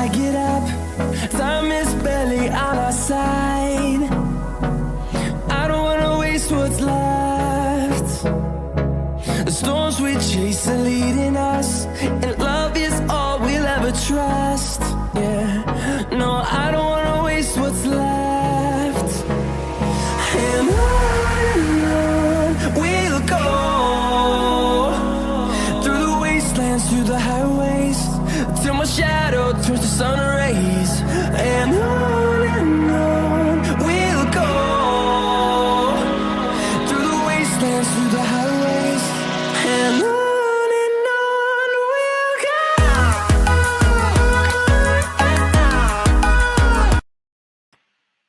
I get up, time is barely on our side. I don't wanna waste what's left. The storms we chase are leading us, and love is all we'll ever trust. Yeah, no, I don't wanna waste what's left. And on we'll go, through the wastelands, through the highways, till my shadow turns to sun rays. And on we'll go, through the wastelands, through the highways, and on we'll go.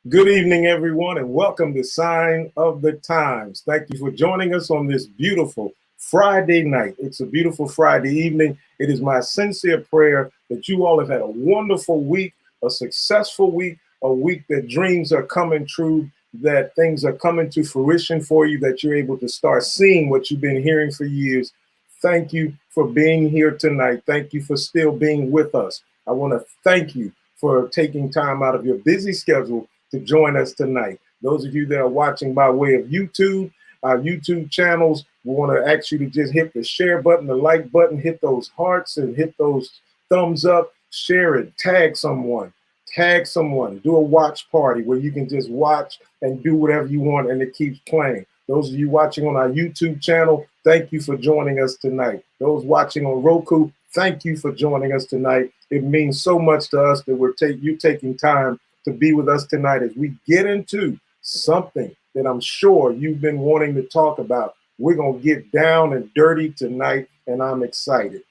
Good evening, everyone, and welcome to Sign of the Times. Thank you for joining us on this beautiful Friday night. It's a beautiful Friday evening. It is my sincere prayer that you all have had a wonderful week, a successful week, a week that dreams are coming true, that things are coming to fruition for you, that you're able to start seeing what you've been hearing for years. Thank you for being here tonight. Thank you for still being with us. I want to thank you for taking time out of your busy schedule to join us tonight. Those of you that are watching by way of YouTube, our YouTube channels, we want to ask you to just hit the share button, the like button, hit those hearts and hit those thumbs up, share it, tag someone, do a watch party where you can just watch and do whatever you want and it keeps playing. Those of you watching on our YouTube channel, thank you for joining us tonight. Those watching on Roku, thank you for joining us tonight. It means so much to us that you taking time to be with us tonight as we get into something that I'm sure you've been wanting to talk about. We're going to get down and dirty tonight, and I'm excited.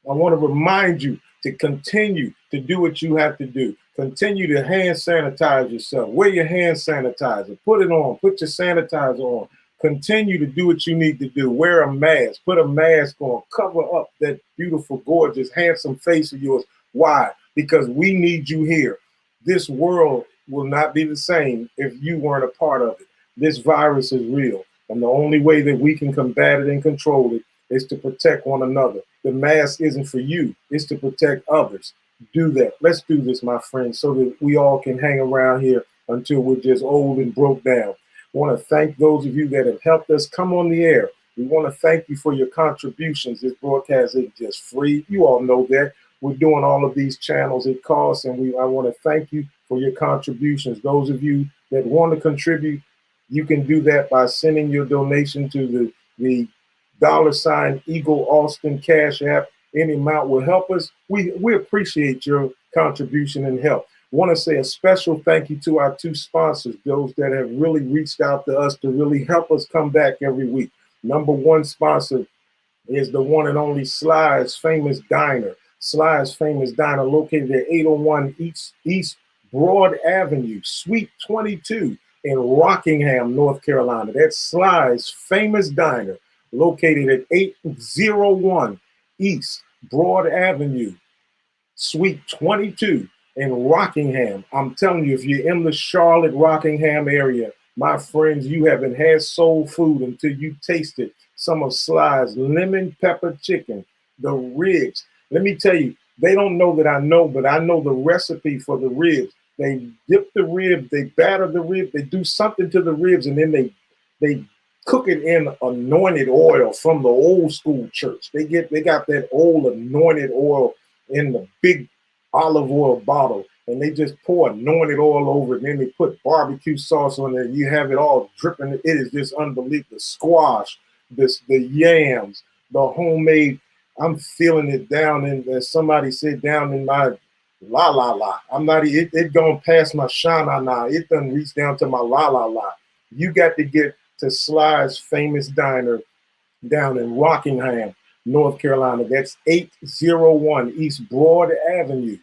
I want to remind you to continue to do what you have to do. Continue to hand sanitize yourself. Wear your hand sanitizer. Put it on. Put your sanitizer on. Continue to do what you need to do. Wear a mask. Put a mask on. Cover up that beautiful, gorgeous, handsome face of yours. Why? Because we need you here. This world will not be the same if you weren't a part of it. This virus is real, and the only way that we can combat it and control it is to protect one another. The mask isn't for you, it's to protect others. Do that. Let's do this, my friends, so that we all can hang around here until we're just old and broke down. I want to thank those of you that have helped us come on the air. We want to thank you for your contributions. This broadcast is just free. You all know that. We're doing all of these channels at cost, and I want to thank you for your contributions. Those of you that want to contribute, you can do that by sending your donation to the $ Eagle Alston Cash App. Any amount will help us. We appreciate your contribution and help. I want to say a special thank you to our two sponsors, those that have really reached out to us to really help us come back every week. Number one sponsor is the one and only Sly's Famous Diner. Sly's Famous Diner, located at 801 East Broad Avenue, Suite 22 in Rockingham, North Carolina. That's Sly's Famous Diner, located at 801 East Broad Avenue, Suite 22 in Rockingham. I'm telling you, if you're in the Charlotte, Rockingham area, my friends, you haven't had soul food until you tasted some of Sly's lemon pepper chicken, the ribs. Let me tell you, they don't know that I know, but I know the recipe for the ribs. They dip the ribs, they batter the ribs, they do something to the ribs, and then they cook it in anointed oil from the old school church. They got that old anointed oil in the big olive oil bottle, and they just pour anointed oil over it, and then they put barbecue sauce on it. You have it all dripping. It is just unbelievable. The squash, the yams, the homemade. I'm feeling it down in, as somebody said, down in my la. I'm not, it going past my sha-na-na. It doesn't reach down to my la. You got to get to Sly's Famous Diner down in Rockingham, North Carolina. That's 801 East Broad Avenue,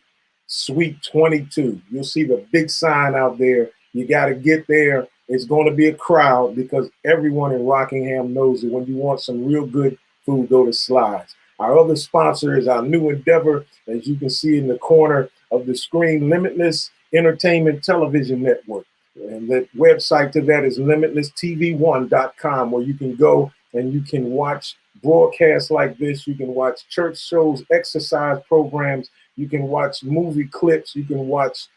Suite 22. You'll see the big sign out there. You got to get there. It's going to be a crowd because everyone in Rockingham knows that when you want some real good food, go to Sly's. Our other sponsor is our new endeavor, as you can see in the corner of the screen, Limitless Entertainment Television Network. And the website to that is limitlesstv1.com, where you can go and you can watch broadcasts like this. You can watch church shows, exercise programs, You can watch movie clips. You can watch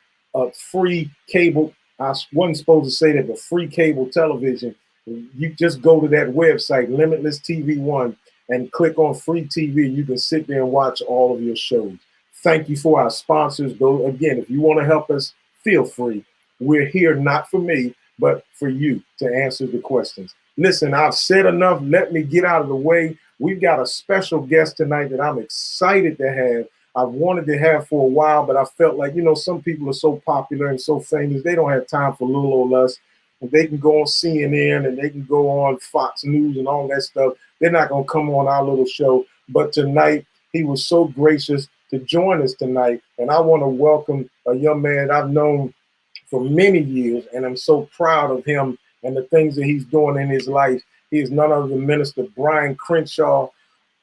free cable. I wasn't supposed to say that, but free cable television. You just go to that website, Limitless TV One, and click on free TV. You can sit there and watch all of your shows. Thank you for our sponsors. Go again, if you want to help us, feel free. We're here not for me, but for you to answer the questions. Listen, I've said enough. Let me get out of the way. We've got a special guest tonight that I'm excited to have. I've wanted to have for a while, but I felt like, you know, some people are so popular and so famous, they don't have time for little old us. And they can go on CNN and they can go on Fox News and all that stuff. They're not going to come on our little show. But tonight, he was so gracious to join us tonight. And I want to welcome a young man I've known for many years, and I'm so proud of him and the things that he's doing in his life. He is none other than Minister Brian Crenshaw,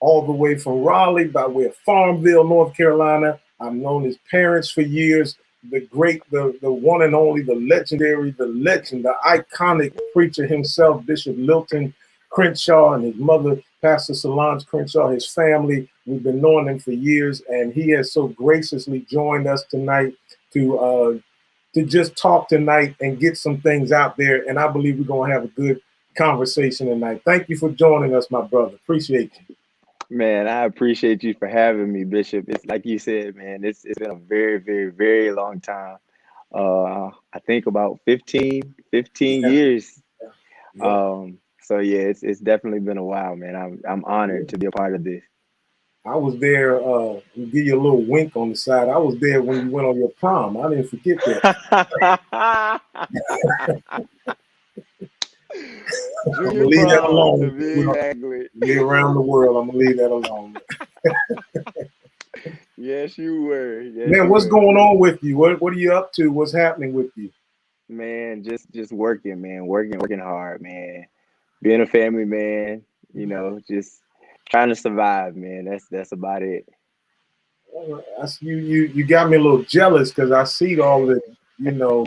all the way from Raleigh by way of Farmville, North Carolina. I've known his parents for years. The great, the one and only, the legendary, the legend, the iconic preacher himself, Bishop Milton Crenshaw, and his mother, Pastor Solange Crenshaw, his family. We've been knowing him for years, and he has so graciously joined us tonight to just talk tonight and get some things out there. And I believe we're going to have a good conversation tonight. Thank you for joining us, my brother. Appreciate you. Man, I appreciate you for having me, Bishop. It's like you said, man, it's been a very, very, very long time. I think about 15 years. Yeah. So yeah, it's definitely been a while, man. I'm honored to be a part of this. I was there, give you a little wink on the side. I was there when you went on your prom. I didn't forget that. I'm gonna leave that alone. Exactly. Be around the world. I'm gonna leave that alone. Yes, you were. Yes, man, what's were. going on with you? What are you up to? What's happening with you? Man, just working, man. Working hard, man. Being a family man, you know, just trying to survive, man. That's about it. You got me a little jealous because I see all the, you know,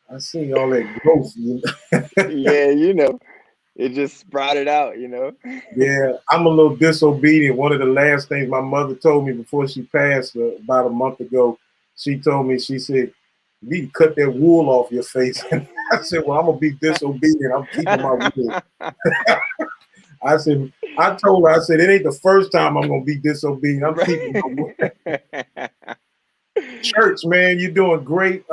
I see all that growth. You know? Yeah, you know, it just sprouted out, you know. Yeah, I'm a little disobedient. One of the last things my mother told me before she passed about a month ago, she told me, she said, you need to cut that wool off your face. I said, well, I'm going to be disobedient. I'm keeping my wool. I told her, I said, it ain't the first time I'm going to be disobedient. I'm keeping my wool. Church, man, you're doing great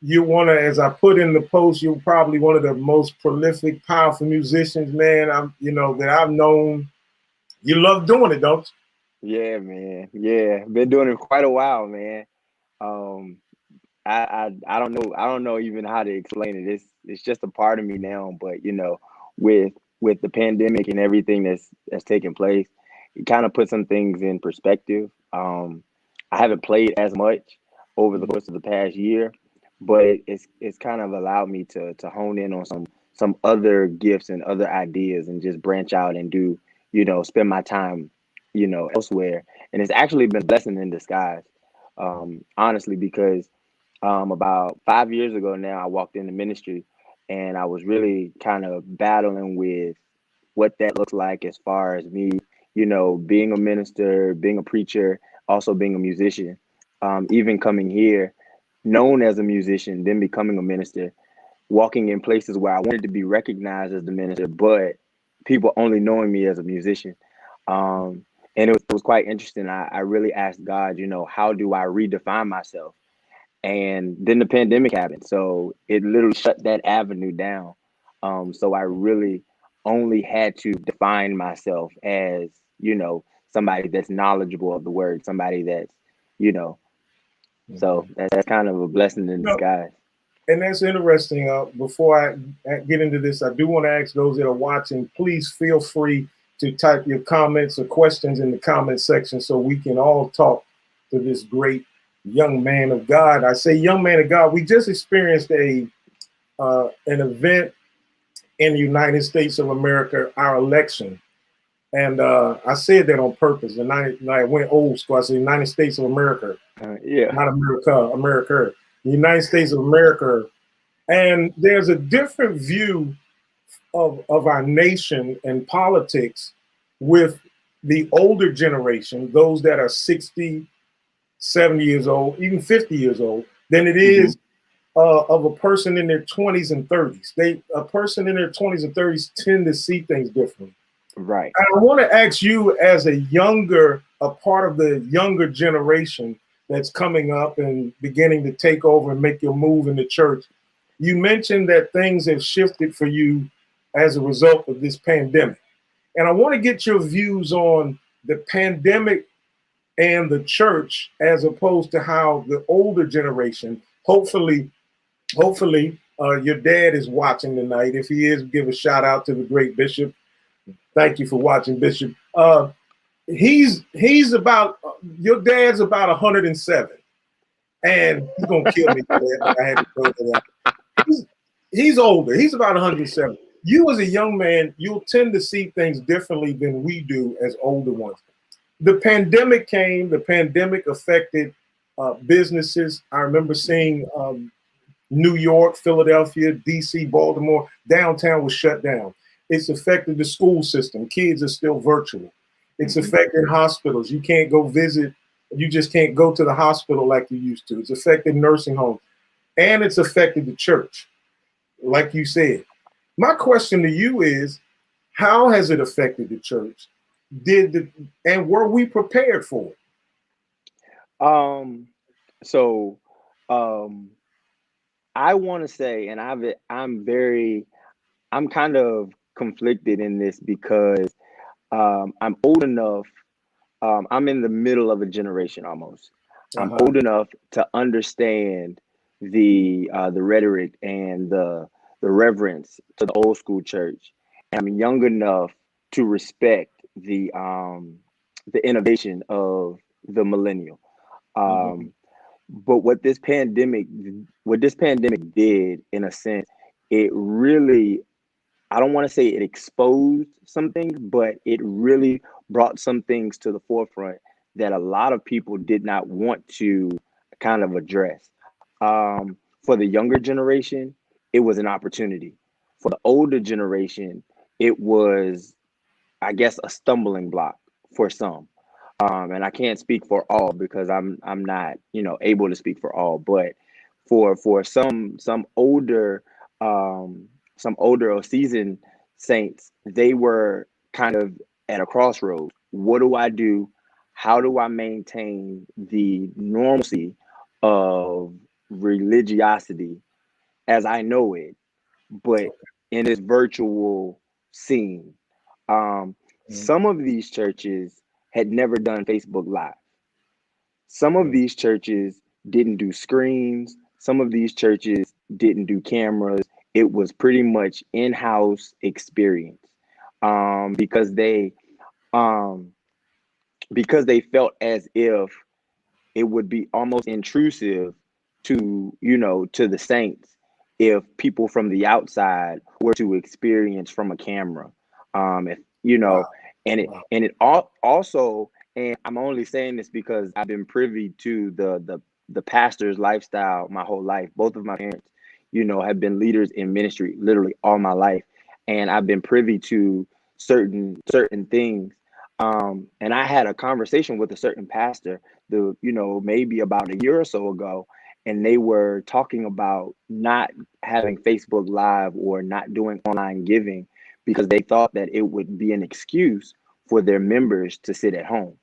you want to, as I put in the post, you're probably one of the most prolific, powerful musicians, man, that I've known. You love doing it, don't you? Yeah, man. Yeah, been doing it quite a while, man. I don't know even how to explain it. It's just a part of me now. But you know, with the pandemic and everything that's taking place, it kind of put some things in perspective. I haven't played as much over the course of the past year, but it's kind of allowed me to hone in on some other gifts and other ideas and just branch out and do, you know, spend my time, you know, elsewhere. And it's actually been a blessing in disguise, honestly, because about 5 years ago now, I walked into ministry and I was really kind of battling with what that looks like as far as me, you know, being a minister, being a preacher, also being a musician, even coming here known as a musician, then becoming a minister, walking in places where I wanted to be recognized as the minister, but people only knowing me as a musician. And it was quite interesting. I really asked God, you know, how do I redefine myself? And then the pandemic happened. So it literally shut that avenue down. So I really only had to define myself as, you know, somebody that's knowledgeable of the word, somebody that's, you know, so that's kind of a blessing in disguise. And that's interesting. Before I get into this, I do want to ask those that are watching, please feel free to type your comments or questions in the comment section so we can all talk to this great young man of God. I say young man of God. We just experienced an event in the United States of America, our election. And I said that on purpose. And I went old school. I said United States of America. Yeah. Not America. The United States of America. And there's a different view of our nation and politics with the older generation, those that are 60, 70 years old, even 50 years old, than it is of a person in their 20s and 30s. A person in their 20s and 30s tend to see things differently. Right. I want to ask you, as a part of the younger generation that's coming up and beginning to take over and make your move in the church. You mentioned that things have shifted for you as a result of this pandemic. And I want to get your views on the pandemic and the church, as opposed to how the older generation, hopefully, your dad is watching tonight. If he is, give a shout out to the great Bishop. Thank you for watching, Bishop. He's about, your dad's about 107, and he's gonna kill me for that, but I had to go to that. He's older. He's about 107. You, as a young man, you'll tend to see things differently than we do as older ones. The pandemic came. The pandemic affected businesses. I remember seeing New York, Philadelphia, D.C., Baltimore, downtown was shut down. It's affected the school system. Kids are still virtual. It's affecting hospitals. You can't go visit. You just can't go to the hospital like you used to. It's affected nursing homes. And it's affected the church, like you said. My question to you is, how has it affected the church? And were we prepared for it? I want to say, and I'm kind of conflicted in this because I'm old enough. I'm in the middle of a generation almost. I'm old enough to understand the rhetoric and the reverence to the old school church. And I'm young enough to respect the innovation of the millennial. But what this pandemic did, in a sense, it really, I don't want to say it exposed some things, but it really brought some things to the forefront that a lot of people did not want to kind of address. For the younger generation, it was an opportunity. For the older generation, it was, I guess, a stumbling block for some. And I can't speak for all because I'm not, able to speak for all. But for some older or seasoned saints, they were kind of at a crossroads. What do I do? How do I maintain the normalcy of religiosity as I know it, but in this virtual scene? Some of these churches had never done Facebook Live. Some of these churches didn't do screens. Some of these churches didn't do cameras. It was pretty much in-house experience, because they felt as if it would be almost intrusive to the saints if people from the outside were to experience from a camera. And it also, and I'm only saying this because I've been privy to the pastor's lifestyle my whole life. Both of my parents, have been leaders in ministry literally all my life, and I've been privy to certain things. And I had a conversation with a certain pastor, maybe about a year or so ago, and they were talking about not having Facebook Live or not doing online giving because they thought that it would be an excuse for their members to sit at home.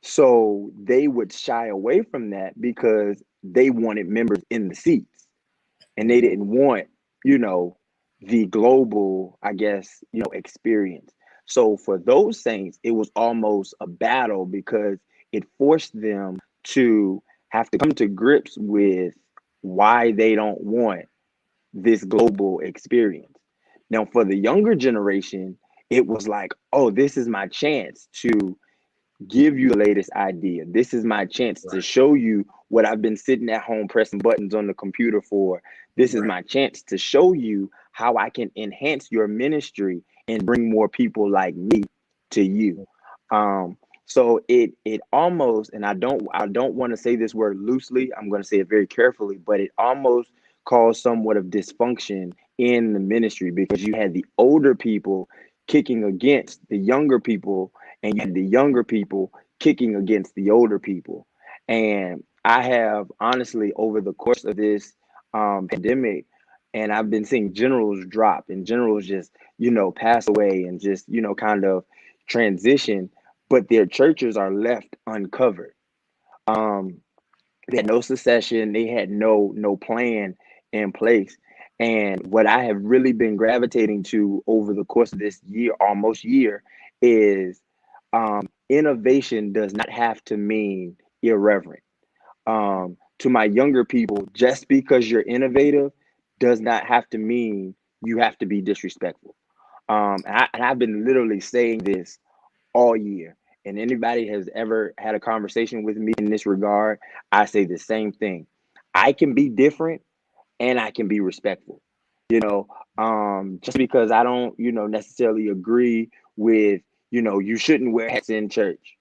So they would shy away from that because they wanted members in the seats, and they didn't want, the global, I guess, experience. So for those saints, it was almost a battle because it forced them to have to come to grips with why they don't want this global experience. Now, for the younger generation, it was like, oh, this is my chance to give you the latest idea. This is my chance to show you what I've been sitting at home pressing buttons on the computer for. This is my chance to show you how I can enhance your ministry and bring more people like me to you. So it almost, and I don't want to say this word loosely, I'm going to say it very carefully, but it almost caused somewhat of dysfunction in the ministry because you had the older people kicking against the younger people, and you had the younger people kicking against the older people. And I have honestly, over the course of this pandemic, and I've been seeing generals drop and generals just, pass away and just, kind of transition, but their churches are left uncovered. Um, they had no succession, they had no plan in place. And what I have really been gravitating to over the course of this year, almost year, is innovation does not have to mean irreverent. To my younger people, just because you're innovative does not have to mean you have to be disrespectful. And I've been literally saying this all year. And anybody has ever had a conversation with me in this regard, I say the same thing. I can be different and I can be respectful. Just because I don't, necessarily agree with, you shouldn't wear hats in church.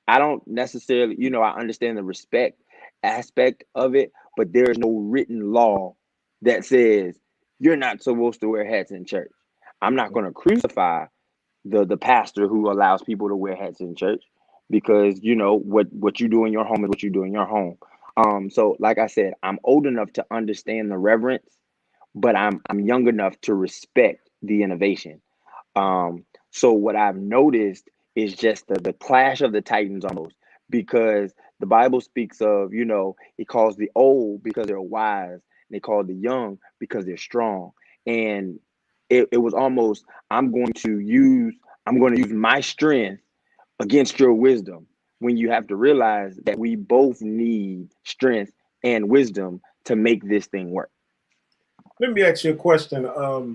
I don't necessarily, I understand the respect aspect of it, but there is no written law that says you're not supposed to wear hats in church. I'm not going to crucify the pastor who allows people to wear hats in church, because what you do in your home is what you do in your home. So like I said, I'm old enough to understand the reverence, but I'm young enough to respect the innovation. So what I've noticed is just the clash of the titans almost, because the Bible speaks of, it calls the old because they're wise, and they call the young because they're strong. And it was almost, I'm going to use my strength against your wisdom, when you have to realize that we both need strength and wisdom to make this thing work. Let me ask you a question. I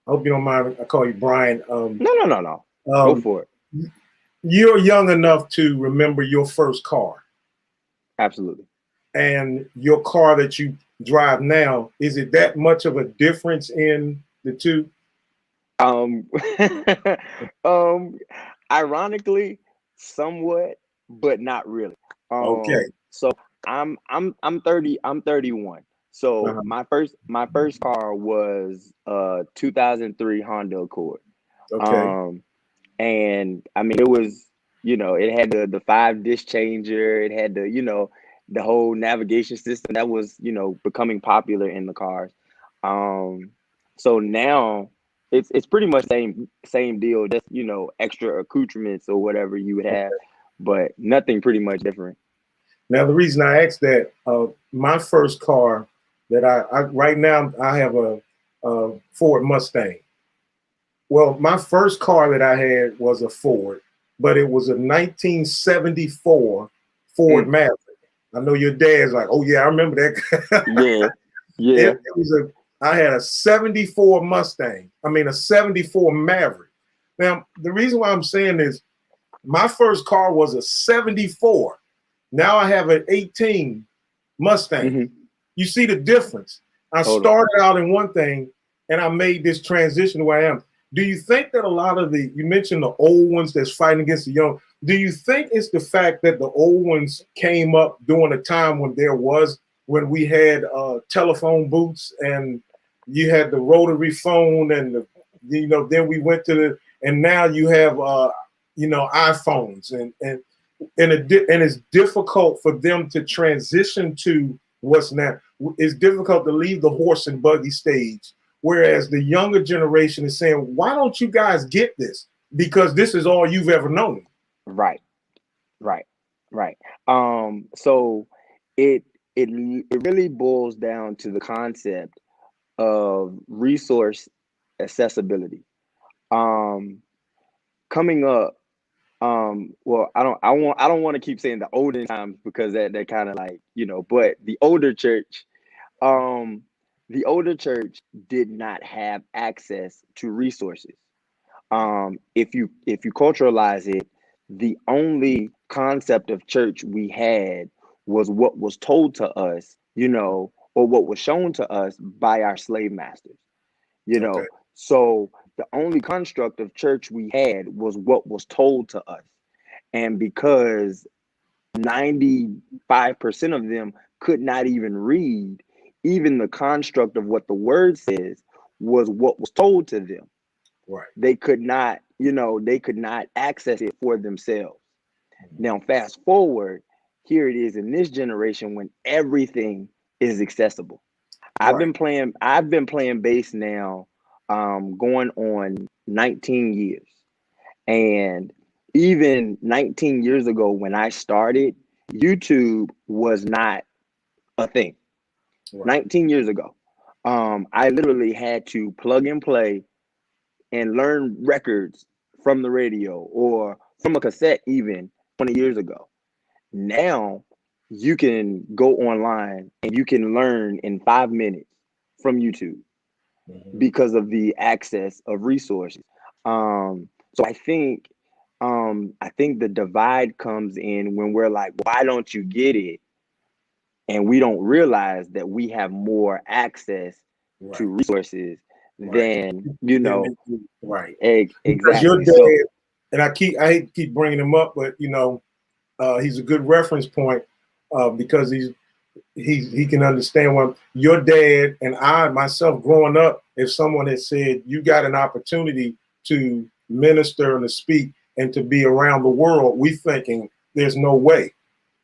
hope you don't mind. I call you Brian. No. Go for it. You're young enough to remember your first car. Absolutely. And your car that you drive now, is it that much of a difference in the two? Ironically, somewhat, but not really. Okay. So I'm 30. I'm 31. So my first car was a 2003 Honda Accord. Okay. And I mean, it was, it had the 5-disc changer. It had the whole navigation system that was, becoming popular in the cars. So now it's pretty much same deal, just, extra accoutrements or whatever you would have, but nothing pretty much different. Now, the reason I asked that, my first car that I right now, I have a Ford Mustang. Well, my first car that I had was a Ford, but it was a 1974 Ford Maverick. I know your dad's like, oh yeah, I remember that. Yeah. I had a 74 Mustang. I mean, a 74 Maverick. Now, the reason why I'm saying is, my first car was a 74. Now I have an 18 Mustang. Mm-hmm. You see the difference? I started out in one thing and I made this transition to where I am. Do you think that a lot of you mentioned the old ones that's fighting against the young, do you think it's the fact that the old ones came up during a time when we had telephone booths and you had the rotary phone and then we went to and now you have iPhones and it's difficult for them to transition to what's now. It's difficult to leave the horse and buggy stage. Whereas the younger generation is saying, why don't you guys get this? Because this is all you've ever known. Right. So it really boils down to the concept of resource accessibility. Coming up, well, I don't want to keep saying the olden times, because that kind of like, but the older church, did not have access to resources. If you culturalize it, the only concept of church we had was what was told to us, or what was shown to us by our slave masters, Okay. So the only construct of church we had was what was told to us. And because 95% of them could not even read, even the construct of what the word says was what was told to them. Right. They could not, they could not access it for themselves. Now, fast forward, here it is in this generation when everything is accessible. I've Right. been playing bass now, going on 19 years. And even 19 years ago when I started, YouTube was not a thing. Right. 19 years ago. I literally had to plug and play and learn records from the radio or from a cassette even 20 years ago. Now you can go online and you can learn in 5 minutes from YouTube because of the access of resources. So I think the divide comes in when we're like, why don't you get it? And we don't realize that we have more access Right. to resources Right. than, Right. Because your exactly. So dad, and I hate to keep bringing him up, but he's a good reference point because he can understand what your dad and I myself growing up. If someone had said you got an opportunity to minister and to speak and to be around the world, we thinking there's no way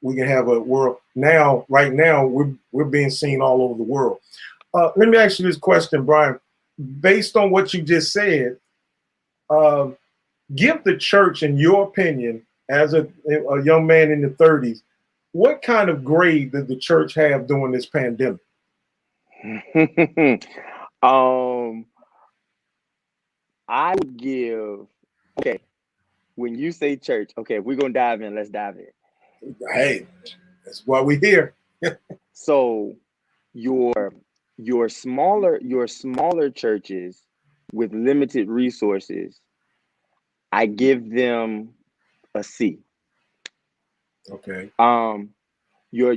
we can have a world. Now, right now, we're being seen all over the world. Let me ask you this question, Brian. Based on what you just said, give the church, in your opinion, as a young man in the 30s, what kind of grade did the church have during this pandemic? I would give, okay, when you say church, okay, if we're gonna dive in, let's dive in. Hey, that's why we're here. So your smaller churches with limited resources, I give them a C. Okay. Your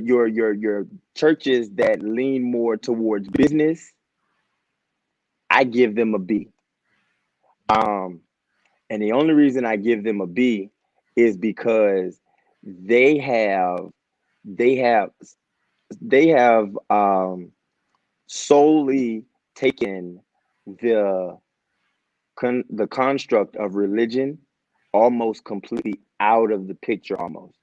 churches that lean more towards business, I give them a B. And the only reason I give them a B is because they have solely taken the construct of religion almost completely out of the picture. Almost,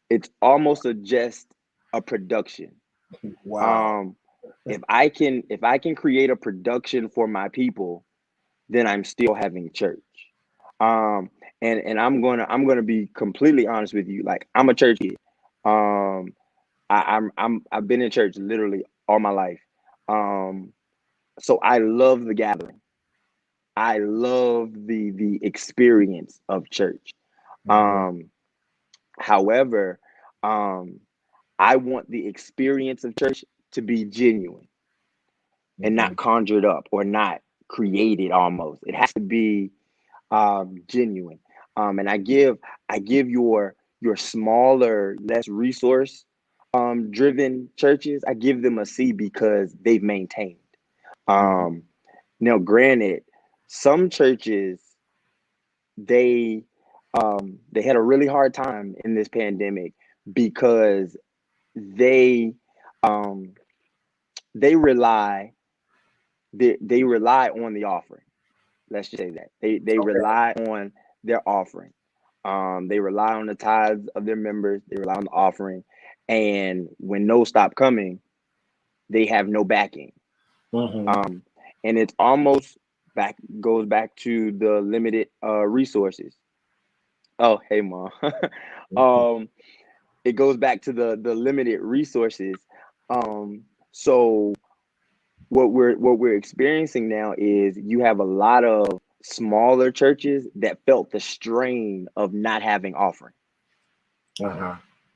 it's almost just a production. Wow. If I can create a production for my people, then I'm still having church. And I'm gonna be completely honest with you. Like, I'm a church kid. I've been in church literally all my life. So I love the gathering. I love the experience of church. However, I want the experience of church to be genuine and not conjured up or not created almost. It has to be genuine. And I give your smaller, less resource driven churches, I give them a C because they've maintained. Now, granted, some churches they had a really hard time in this pandemic because they rely on the offering. Let's just say that they rely on their offering. They rely on the tithes of their members. They rely on the offering, and when those stop coming, they have no backing. And it's almost goes back to the limited resources. Oh, hey, Mom. It goes back to the limited resources. So what we're experiencing now is you have a lot of smaller churches that felt the strain of not having offering.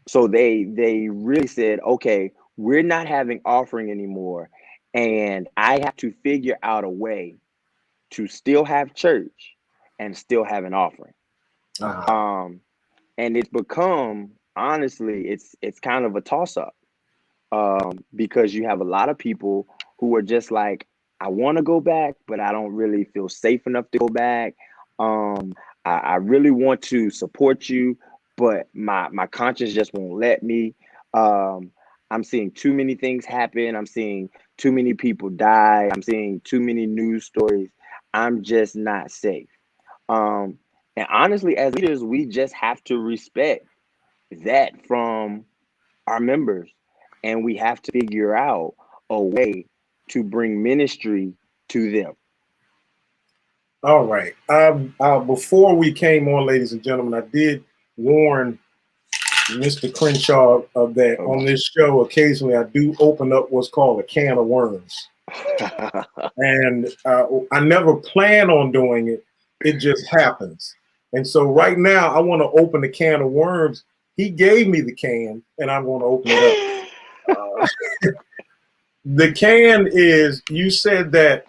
So they really said, okay, we're not having offering anymore, and I have to figure out a way to still have church and still have an offering. And it's become, honestly, it's kind of a toss-up, because you have a lot of people who are just like, I want to go back, but I don't really feel safe enough to go back. I really want to support you, but my conscience just won't let me. I'm seeing too many things happen. I'm seeing too many people die. I'm seeing too many news stories. I'm just not safe. And honestly, as leaders, we just have to respect that from our members, and we have to figure out a way to bring ministry to them. All right. Before we came on, ladies and gentlemen, I did warn Mr. Crenshaw of that on this show. Occasionally, I do open up what's called a can of worms, and I never plan on doing it. It just happens. And so right now, I want to open the can of worms. He gave me the can, and I'm going to open it up. The can is, you said that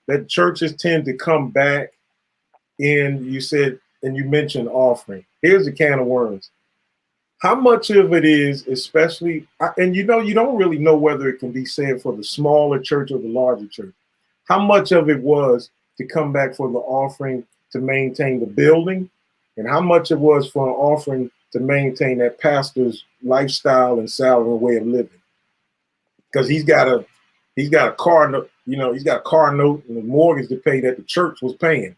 that churches tend to come back in, you said, and you mentioned offering. Here's a can of worms. How much of it is, especially, and you don't really know whether it can be said for the smaller church or the larger church. How much of it was to come back for the offering to maintain the building, and how much it was for an offering to maintain that pastor's lifestyle and salary and way of living? Because he's got a car note, he's got a car note and a mortgage to pay that the church was paying,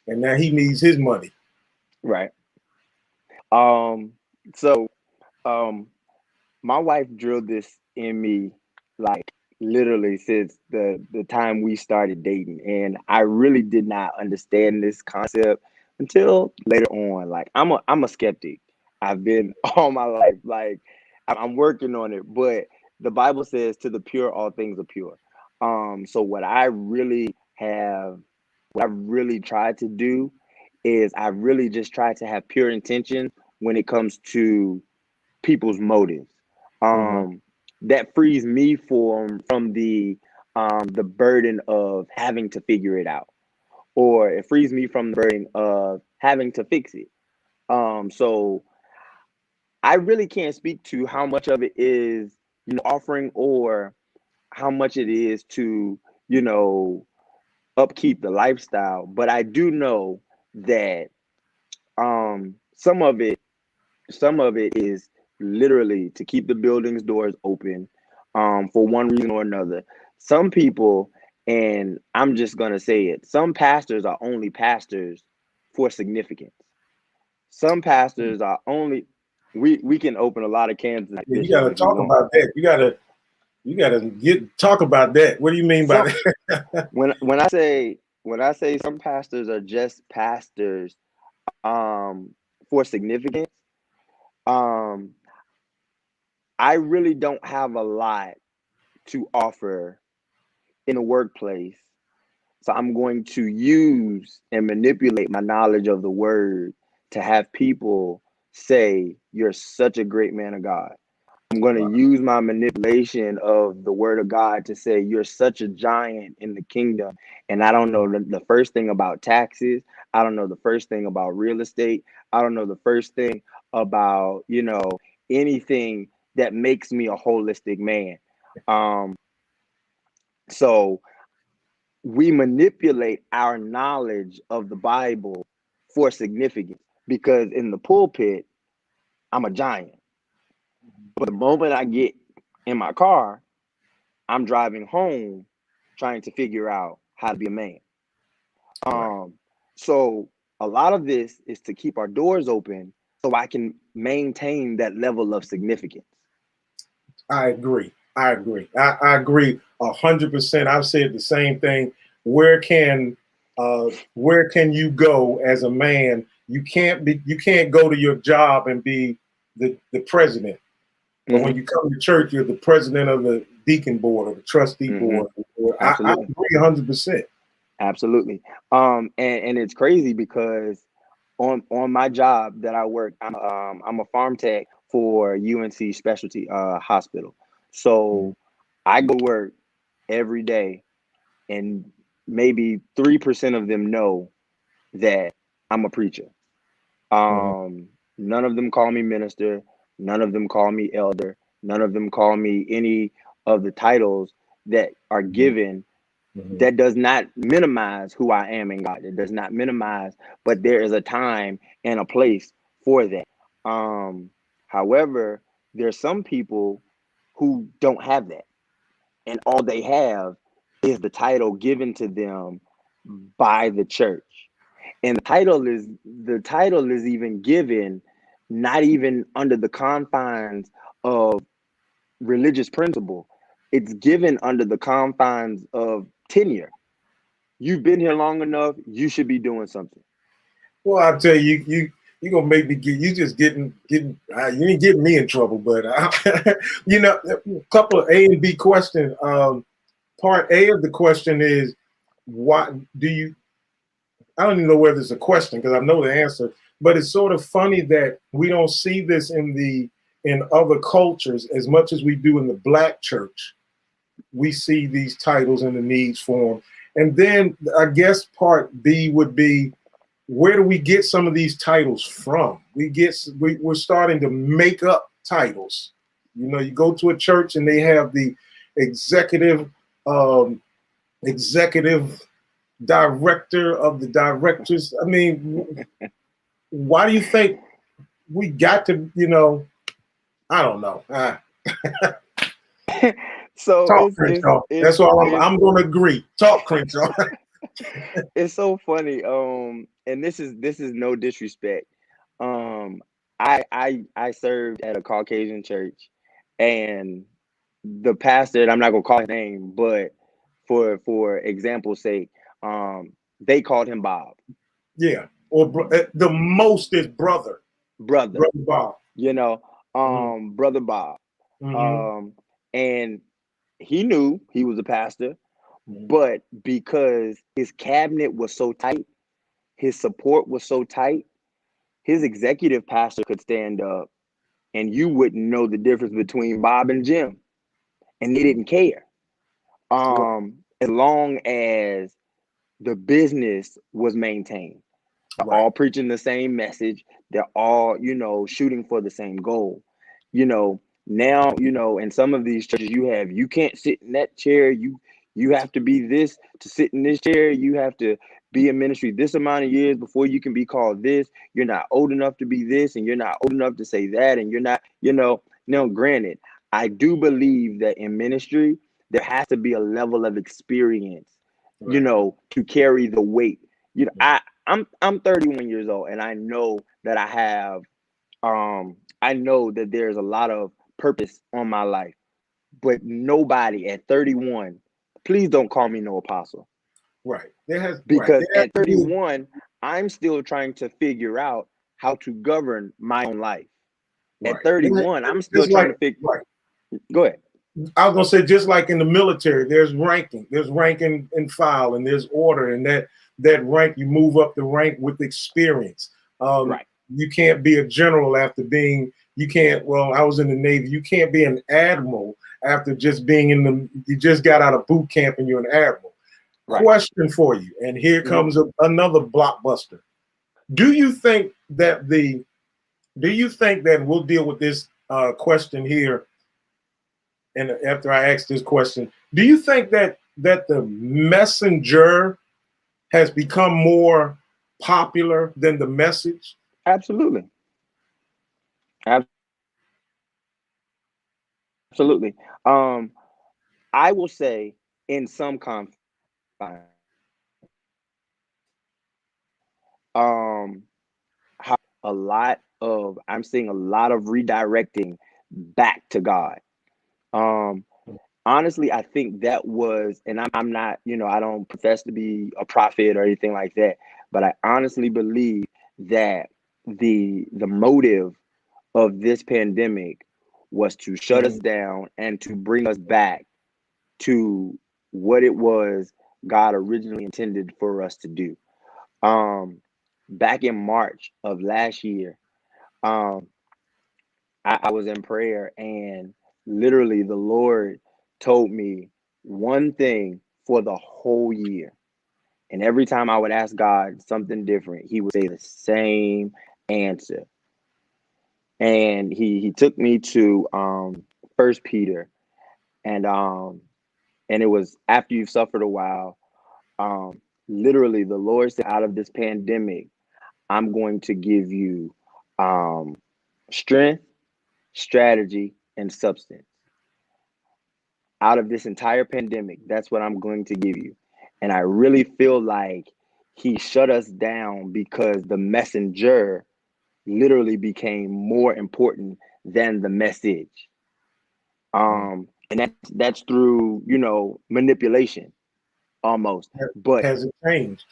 and now he needs his money. Right. So my wife drilled this in me, like literally since the time we started dating, and I really did not understand this concept until later on. Like I'm a skeptic. I've been all my life, like I'm working on it, but the Bible says to the pure all things are pure. So what I really tried to do is I really just tried to have pure intention when it comes to people's motives. That frees me from the burden of having to figure it out, or it frees me from the burden of having to fix it. So I really can't speak to how much of it is offering, or how much it is to upkeep the lifestyle, but I do know that some of it is literally to keep the building's doors open for one reason or another. Some people, and I'm just gonna say it, some pastors are only pastors for significance. Some pastors are only, we can open a lot of cans like this. You got to talk about that. You got to talk about that. What do you mean by that? when I say some pastors are just pastors for significance, I really don't have a lot to offer in a workplace, so I'm going to use and manipulate my knowledge of the word to have people say, "You're such a great man of God." I'm going to use my manipulation of the word of God to say, "You're such a giant in the kingdom, and I don't know the first thing about taxes. I don't know the first thing about real estate. I don't know the first thing about, anything that makes me a holistic man." So we manipulate our knowledge of the Bible for significance, because in the pulpit, I'm a giant. But the moment I get in my car, I'm driving home trying to figure out how to be a man. So a lot of this is to keep our doors open so I can maintain that level of significance. I agree. I agree 100%. I've said the same thing. Where can you go as a man? You can't go to your job and be the president. But when you come to church, you're the president of the deacon board or the trustee board. I agree 100%. Absolutely. And it's crazy because on my job that I work, I'm a farm tech for UNC Specialty Hospital. So I go to work every day, and maybe 3% of them know that I'm a preacher. None of them call me minister. None of them call me elder. None of them call me any of the titles that are given. That does not minimize who I am in God. It does not minimize, but there is a time and a place for that. However, there's some people who don't have that, and all they have is the title given to them by the church. And the title is even given not even under the confines of religious principle. It's given under the confines of tenure. You've been here long enough, you should be doing something. Well, I'll tell you, you gonna make me get you just getting you ain't getting me in trouble, but you know, a couple of A and B questions. Part A of the question is, why do you? I don't even know whether it's a question because I know the answer, but it's sort of funny that we don't see this in other cultures as much as we do in the Black church. We see these titles and the needs for them, and then I guess part B would be, where do we get some of these titles from? We're starting to make up titles. You know, you go to a church and they have the executive executive director of the directors. I mean, why do you think we got to, you know, I don't know. So Talk, Crenshaw. That's all I'm going to agree. Talk, Crenshaw. It's so funny. And this is no disrespect. I served at a Caucasian church, and the pastor, and I'm not gonna call his name, but for example's sake, they called him Bob. Yeah, or the most is brother Bob. You know, brother Bob. And he knew he was a pastor, but because his cabinet was so tight, his support was so tight, his executive pastor could stand up and you wouldn't know the difference between Bob and Jim. And they didn't care. As long as the business was maintained. They're all preaching the same message. They're all, you know, shooting for the same goal. You know, now, you know, in some of these churches you can't sit in that chair. You have to be this to sit in this chair. You have to be in ministry this amount of years before you can be called this. You're not old enough to be this, and you're not old enough to say that, and you're not, you know. Now, granted, I do believe that in ministry, there has to be a level of experience, you know, to carry the weight. You know, I'm 31 years old, and I know that I know that there's a lot of purpose on my life, but nobody at 31, please don't call me no apostle. Right. Because at 31, I'm still trying to figure out how to govern my own life. At 31, I'm still trying to figure. Go ahead. I was gonna say, just like in the military, there's ranking and file, and there's order, and that rank, you move up the rank with experience. You can't be a general after being. Well, I was in the Navy. You can't be an admiral after just being you just got out of boot camp and you're an admiral. Question for you, and here comes another blockbuster. Do you think that we'll deal with this question here? And after I ask this question, do you think that the messenger has become more popular than the message? Absolutely. Absolutely. I will say in some confines, I'm seeing a lot of redirecting back to God. Honestly, I think that was, and I'm not, you know, I don't profess to be a prophet or anything like that, but I honestly believe that the motive of this pandemic was to shut us down and to bring us back to what it was God originally intended for us to do. Back in March of last year, I was in prayer, and literally the Lord told me one thing for the whole year. And every time I would ask God something different, he would say the same answer. And he took me to 1 Peter, and it was after you've suffered a while. Literally, the Lord said, out of this pandemic, I'm going to give you strength, strategy, and substance. out of this entire pandemic, that's what I'm going to give you. And I really feel like he shut us down because the messenger literally became more important than the message. And that's through, manipulation almost. But Has it changed?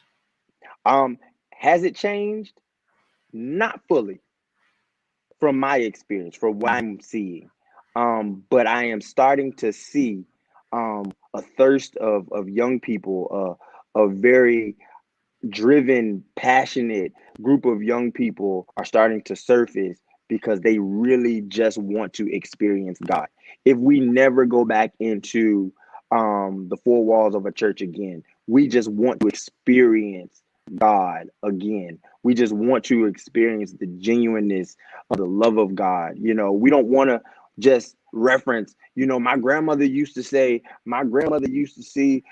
has it changed? Not fully from my experience, from what I'm seeing. But I am starting to see a thirst of young people, a very driven, passionate group of young people are starting to surface because they really just want to experience God. If we never go back into the four walls of a church again, we just want to experience God again. We just want to experience the genuineness of the love of God. We don't want to just reference, my grandmother used to say, my grandmother used to see,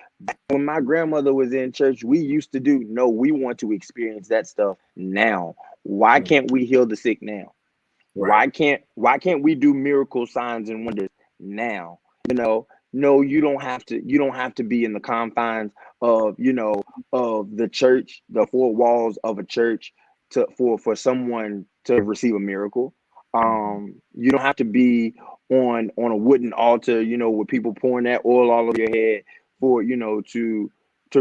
when my grandmother was in church, we used to do. No, we want to experience that stuff now. Why can't we heal the sick now? Right. Why can't we do miracle signs and wonders now? No, you don't have to be in the confines of, of the church, the four walls of a church for someone to receive a miracle. You don't have to be on a wooden altar, with people pouring that oil all over your head for, to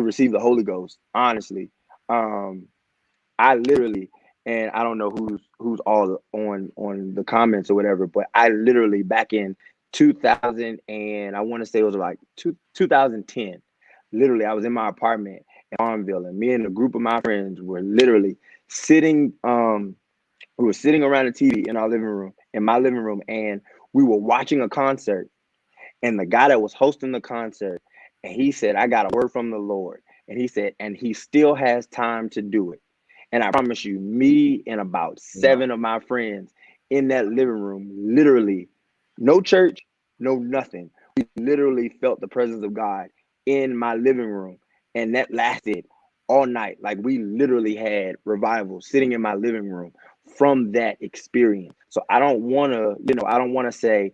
receive the Holy Ghost. Honestly, I literally, and I don't know who's all on the comments or whatever, but I literally back in 2000, and I want to say it was like 2010. Literally, I was in my apartment in Farmville, and me and a group of my friends were literally sitting. We were sitting around the TV in my living room, and we were watching a concert. And the guy that was hosting the concert, and he said, "I got a word from the Lord," and he said, and he still has time to do it. And I promise you, me and about 7 of my friends in that living room, literally, no church, no nothing. We literally felt the presence of God in my living room. And that lasted all night. Like, we literally had revival sitting in my living room from that experience. So I don't want to say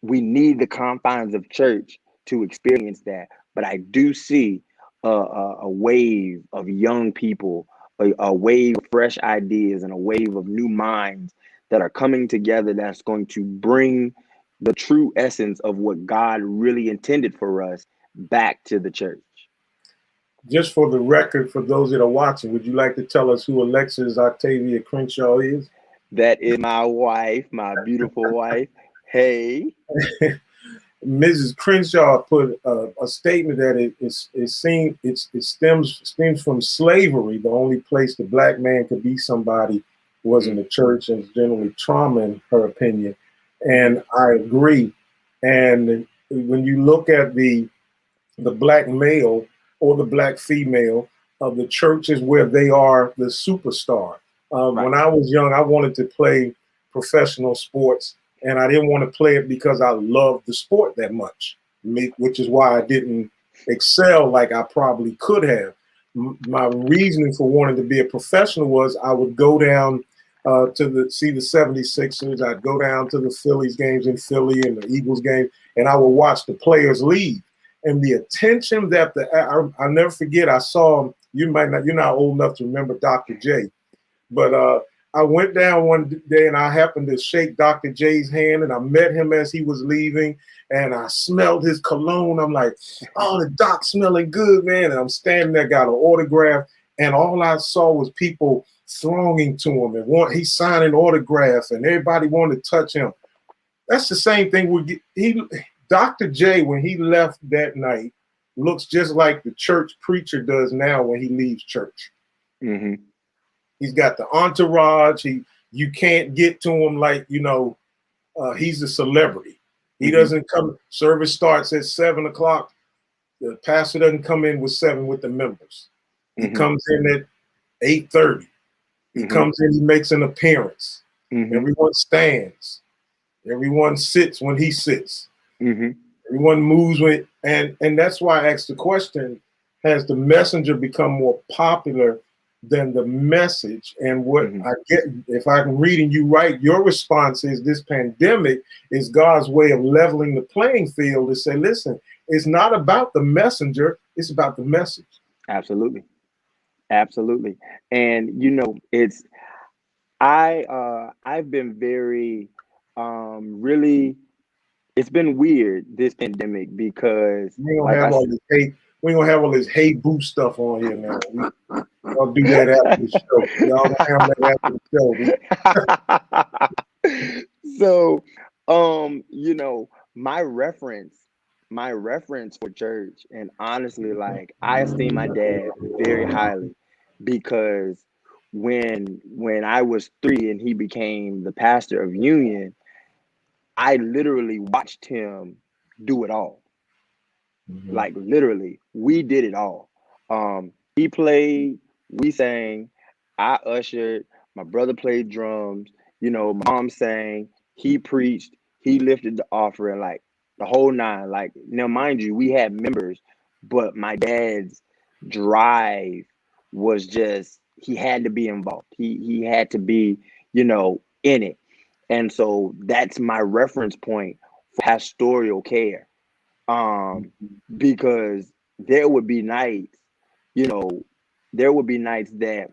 we need the confines of church to experience that. But I do see a wave of young people, a wave of fresh ideas, and a wave of new minds that are coming together that's going to bring the true essence of what God really intended for us back to the church. Just for the record, for those that are watching, would you like to tell us who Alexis Octavia Crenshaw is? That is my wife, my beautiful wife. Hey. Mrs. Crenshaw put a statement that it stems from slavery. The only place the black man could be somebody was in the church, and it's generally trauma, in her opinion. And I agree. And when you look at the black male or the black female of the churches where they are the superstar. Right. When I was young, I wanted to play professional sports, and I didn't want to play it because I loved the sport that much, which is why I didn't excel like I probably could have. My reasoning for wanting to be a professional was I would go down to see the 76ers. I'd go down to the Phillies games in Philly and the Eagles game, and I would watch the players leave. And the attention that I'll never forget, I saw, you're not old enough to remember Dr. J, but I went down one day and I happened to shake Dr. J's hand, and I met him as he was leaving, and I smelled his cologne. I'm like, oh, the doc's smelling good, man. And I'm standing there, got an autograph, and all I saw was people thronging to him, and he's signing autographs, and everybody wanted to touch him. That's the same thing Dr. J, when he left that night, looks just like the church preacher does now when he leaves church. Mm-hmm. He's got the entourage. You can't get to him like, he's a celebrity. He doesn't come. Service starts at 7 o'clock. The pastor doesn't come in with 7 with the members. He comes in at 8:30. He comes in, he makes an appearance. Everyone stands. Everyone sits when he sits. Everyone moves and that's why I asked the question, has the messenger become more popular than the message. And what I get, if I'm reading you right, your response is this pandemic is God's way of leveling the playing field to say, listen, it's not about the messenger, it's about the message. Absolutely. Absolutely. And it's I've been very really, it's been weird, this pandemic, because We don't have all this hate. We don't have all this hate boo stuff on here now. I'll do that after the show. Y'all don't have that after the show. So my reference for church, and honestly, like, I esteem my dad very highly, because when I was 3 and he became the pastor of Union, I literally watched him do it all. Like, literally, we did it all. He played, we sang, I ushered, my brother played drums, my mom sang, he preached, he lifted the offering, like the whole nine. Like, now, mind you, we had members, but my dad's drive was just, he had to be involved. He had to be, in it. And so that's my reference point for pastoral care. Because there would be nights that,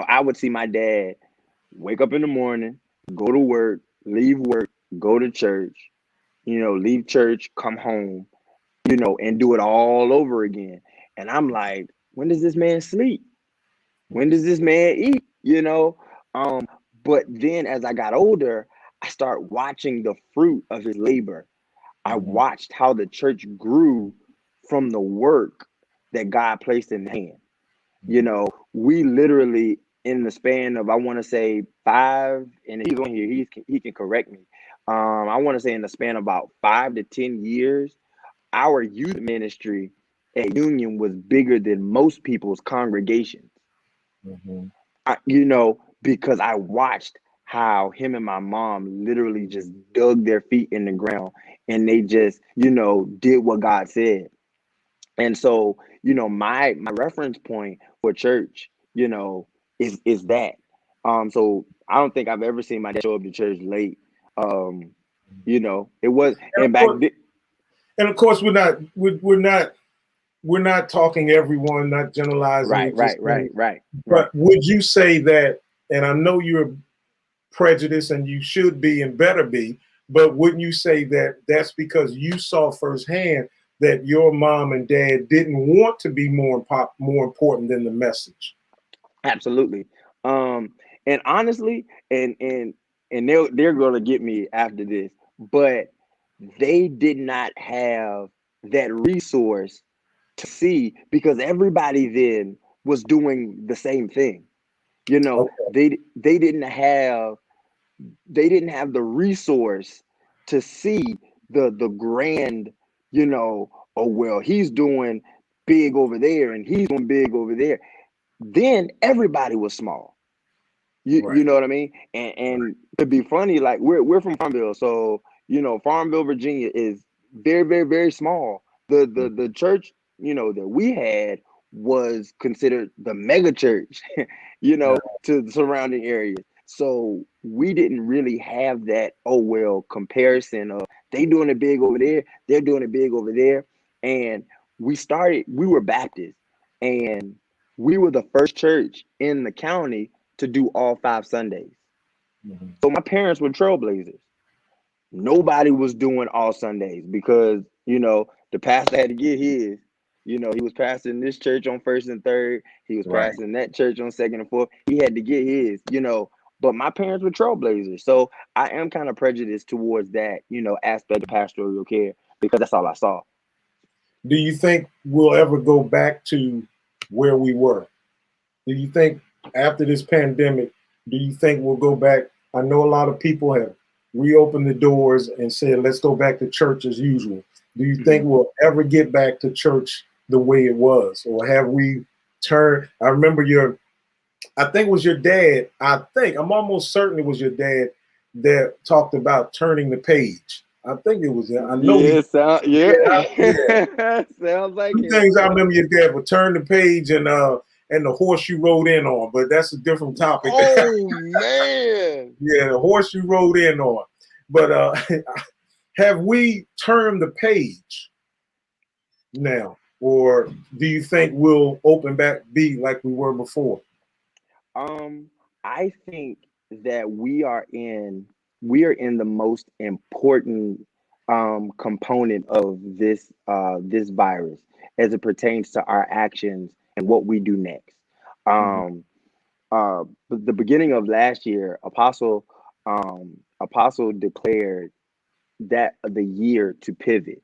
I would see my dad wake up in the morning, go to work, go to church, leave church, come home, and do it all over again. And I'm like, when does this man sleep? When does this man eat? But then as I got older, I start watching the fruit of his labor. I watched how the church grew from the work that God placed in hand. We literally, in the span of, I want to say 5, and he's on here, he can correct me. I want to say in the span of about 5 to 10 years, our youth ministry at Union was bigger than most people's congregations. Because I watched how him and my mom literally just dug their feet in the ground, and they just, did what God said. And so, my reference point for church, is that. So I don't think I've ever seen my dad show up to church late. It was, and back then. And of course, we're not talking everyone, not generalizing. Right. But would you say that, and I know you're prejudiced and you should be and better be, but wouldn't you say that that's because you saw firsthand that your mom and dad didn't want to be more important than the message? Absolutely. And honestly, and they're going to get me after this, but they did not have that resource to see, because everybody then was doing the same thing. Okay. They didn't have the resource to see the grand, oh, well, he's doing big over there and he's doing big over there. Then everybody was small. You know what I mean? And to be funny, like, we're from Farmville, so Farmville, Virginia is very, very, very small. The church, that we had was considered the mega church, to the surrounding areas. So we didn't really have that, oh, well, comparison of they doing it big over there, they're doing it big over there. And we were Baptist, and we were the first church in the county to do all 5 Sundays. So my parents were trailblazers. Nobody was doing all Sundays because, the pastor had to get his. He was pastoring this church on 1st and 3rd. He was pastoring that church on 2nd and 4th. He had to get his, but my parents were trailblazers. So I am kind of prejudiced towards that, aspect of pastoral care, because that's all I saw. Do you think we'll ever go back to where we were? Do you think after this pandemic, do you think we'll go back? I know a lot of people have reopened the doors and said, let's go back to church as usual. Do you think we'll ever get back to church the way it was? Or have we turned? I remember I think it was your dad. I'm almost certain it was your dad that talked about turning the page. I think it was. I know. Yeah. Sounds like Two things I remember your dad would turn the page, and and the horse you rode in on, but that's a different topic. Oh man. Yeah, the horse you rode in on. But have we turned the page now, or do you think we'll open back be like we were before? I think that we are in the most important component of this virus as it pertains to our actions and what we do next. The beginning of last year, Apostle declared that the year to pivot,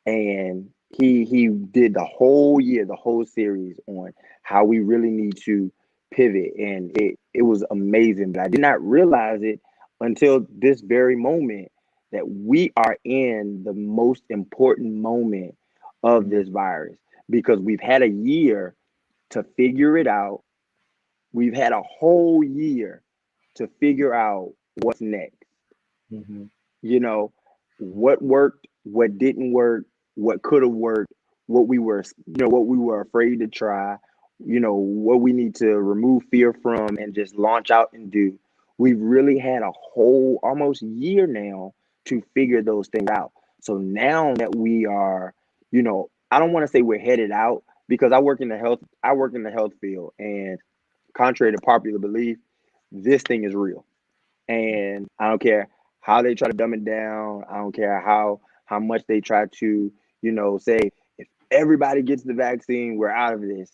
and he did the whole year, the whole series on how we really need to pivot, and it was amazing. But I did not realize it until this very moment that we are in the most important moment of this virus, because we've had a year to figure it out. We've had a whole year to figure out what's next. You know, what worked, what didn't work, what could have worked, what we were afraid to try, what we need to remove fear from and just launch out and do. We've really had a whole almost year now to figure those things out. So now that we are, I don't want to say we're headed out, because I work in the health field, and contrary to popular belief, this thing is real. And I don't care how they try to dumb it down. I don't care how much they try to, say, if everybody gets the vaccine, we're out of this.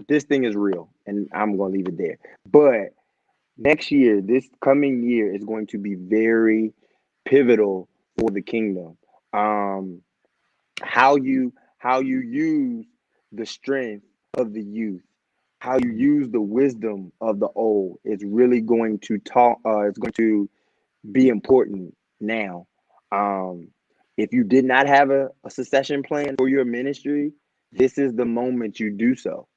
This thing is real, and I'm going to leave it there. But next year, this coming year, is going to be very pivotal for the kingdom. How you use the strength of the youth, how you use the wisdom of the old, is really going to it's going to be important now. If you did not have a succession plan for your ministry, this is the moment you do so.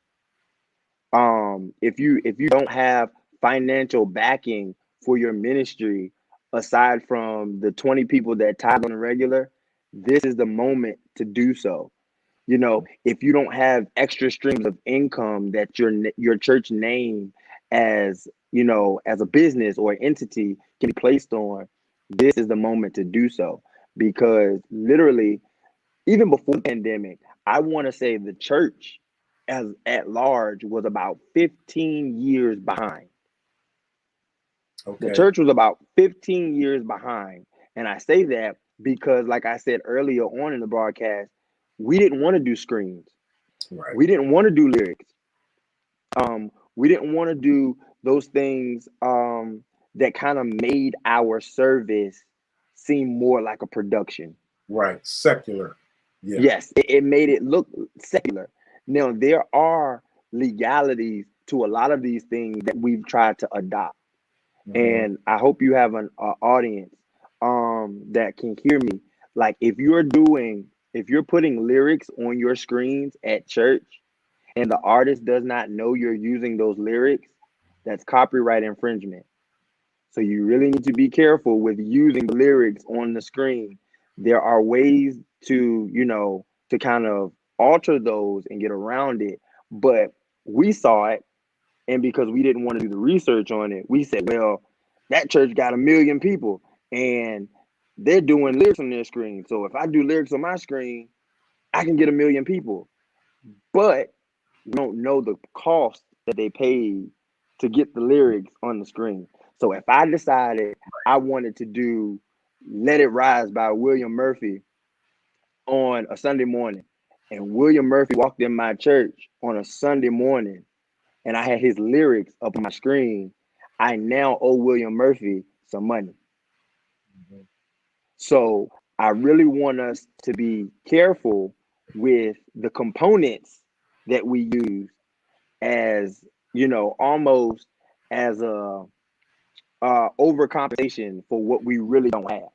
If you don't have financial backing for your ministry, aside from the 20 people that tithe on a regular, this is the moment to do so. If you don't have extra streams of income that your church name as a business or entity can be placed on, this is the moment to do so. Because literally, even before the pandemic, I want to say the church at large was about 15 years behind. Okay. The church was about 15 years behind. And I say that because, like I said earlier on in the broadcast, we didn't want to do screens. Right. We didn't want to do lyrics. We didn't want to do those things that kind of made our service seem more like a production. Right. Secular. Yeah. Yes, it made it look secular. Now, there are legalities to a lot of these things that we've tried to adopt. And I hope you have an audience that can hear me. Like, if you're putting lyrics on your screens at church and the artist does not know you're using those lyrics, that's copyright infringement. So you really need to be careful with using the lyrics on the screen. There are ways to kind of alter those and get around it. But we saw it, and because we didn't want to do the research on it, we said, well, that church got 1 million people and they're doing lyrics on their screen. So if I do lyrics on my screen, I can get 1 million people. But we don't know the cost that they paid to get the lyrics on the screen. So if I decided I wanted to do Let It Rise by William Murphy on a Sunday morning, and William Murphy walked in my church on a Sunday morning, and I had his lyrics up on my screen, I now owe William Murphy some money. So I really want us to be careful with the components that we use as, almost as a overcompensation for what we really don't have.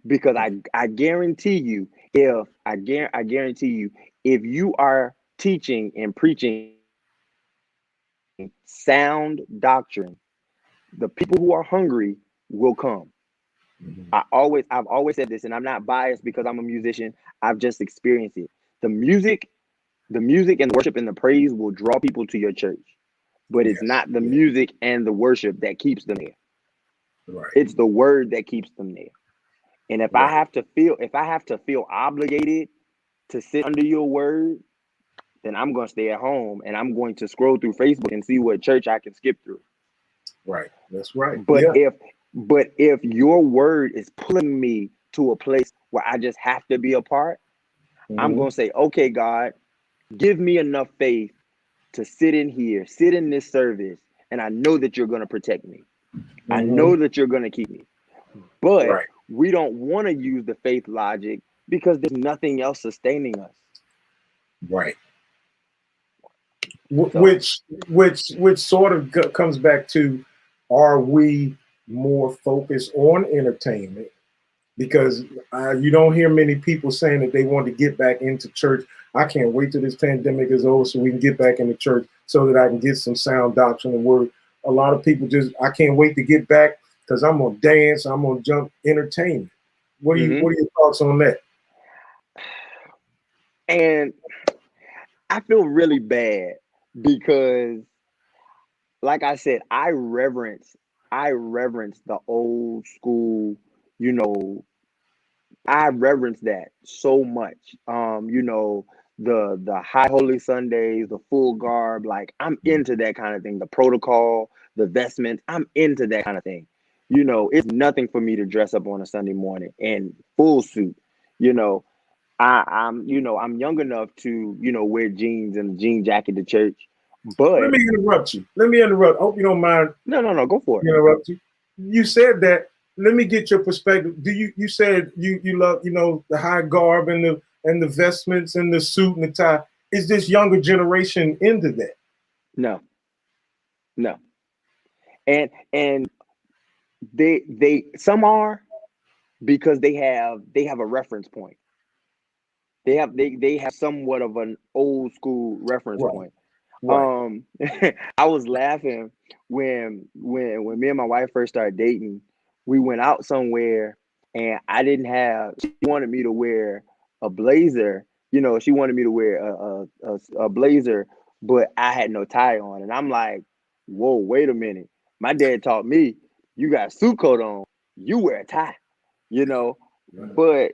Because I guarantee you, if you are teaching and preaching sound doctrine, the people who are hungry will come. I've always said this, and I'm not biased because I'm a musician. I've just experienced it. The music The music and the worship and the praise will draw people to your church, but it's Yes. not the music and the worship that keeps them there. Right. It's the word that keeps them there. And if I Right. have to feel obligated to sit under your word, then I'm going to stay at home and I'm going to scroll through Facebook and see what church I can skip through. Right. That's right. But Yeah. if your word is pulling me to a place where I just have to be a part, I'm going to say, okay, God, give me enough faith to sit in here, sit in this service, and I know that you're going to protect me. I know that you're going to keep me. But Right. we don't want to use the faith logic because there's nothing else sustaining us. Right. So, Which sort of comes back to, are we more focused on entertainment? Because you don't hear many people saying that they want to get back into church. I can't wait till this pandemic is over so we can get back into church so that I can get some sound doctrine and word. A lot of people I can't wait to get back because I'm gonna dance, I'm gonna jump, entertainment. What are your thoughts on that? And I feel really bad because, like I said, I reverence the old school, I reverence that so much. The high holy Sundays, the full garb, like I'm into that kind of thing. The protocol, the vestments, I'm into that kind of thing. It's nothing for me to dress up on a Sunday morning in full suit. I'm young enough to, wear jeans and a jean jacket to church. But let me interrupt you. I hope you don't mind. No, go for it. Interrupt you. You said that. Let me get your perspective. You said you love, the high garb and the vestments and the suit and the tie. Is this younger generation into that? No. And they some are, because they have a reference point. They have somewhat of an old school reference point. Right. I was laughing when me and my wife first started dating. We went out somewhere and she wanted me to wear a blazer. She wanted me to wear a blazer, but I had no tie on. And I'm like, whoa, wait a minute. My dad taught me, you got a suit coat on, you wear a tie, but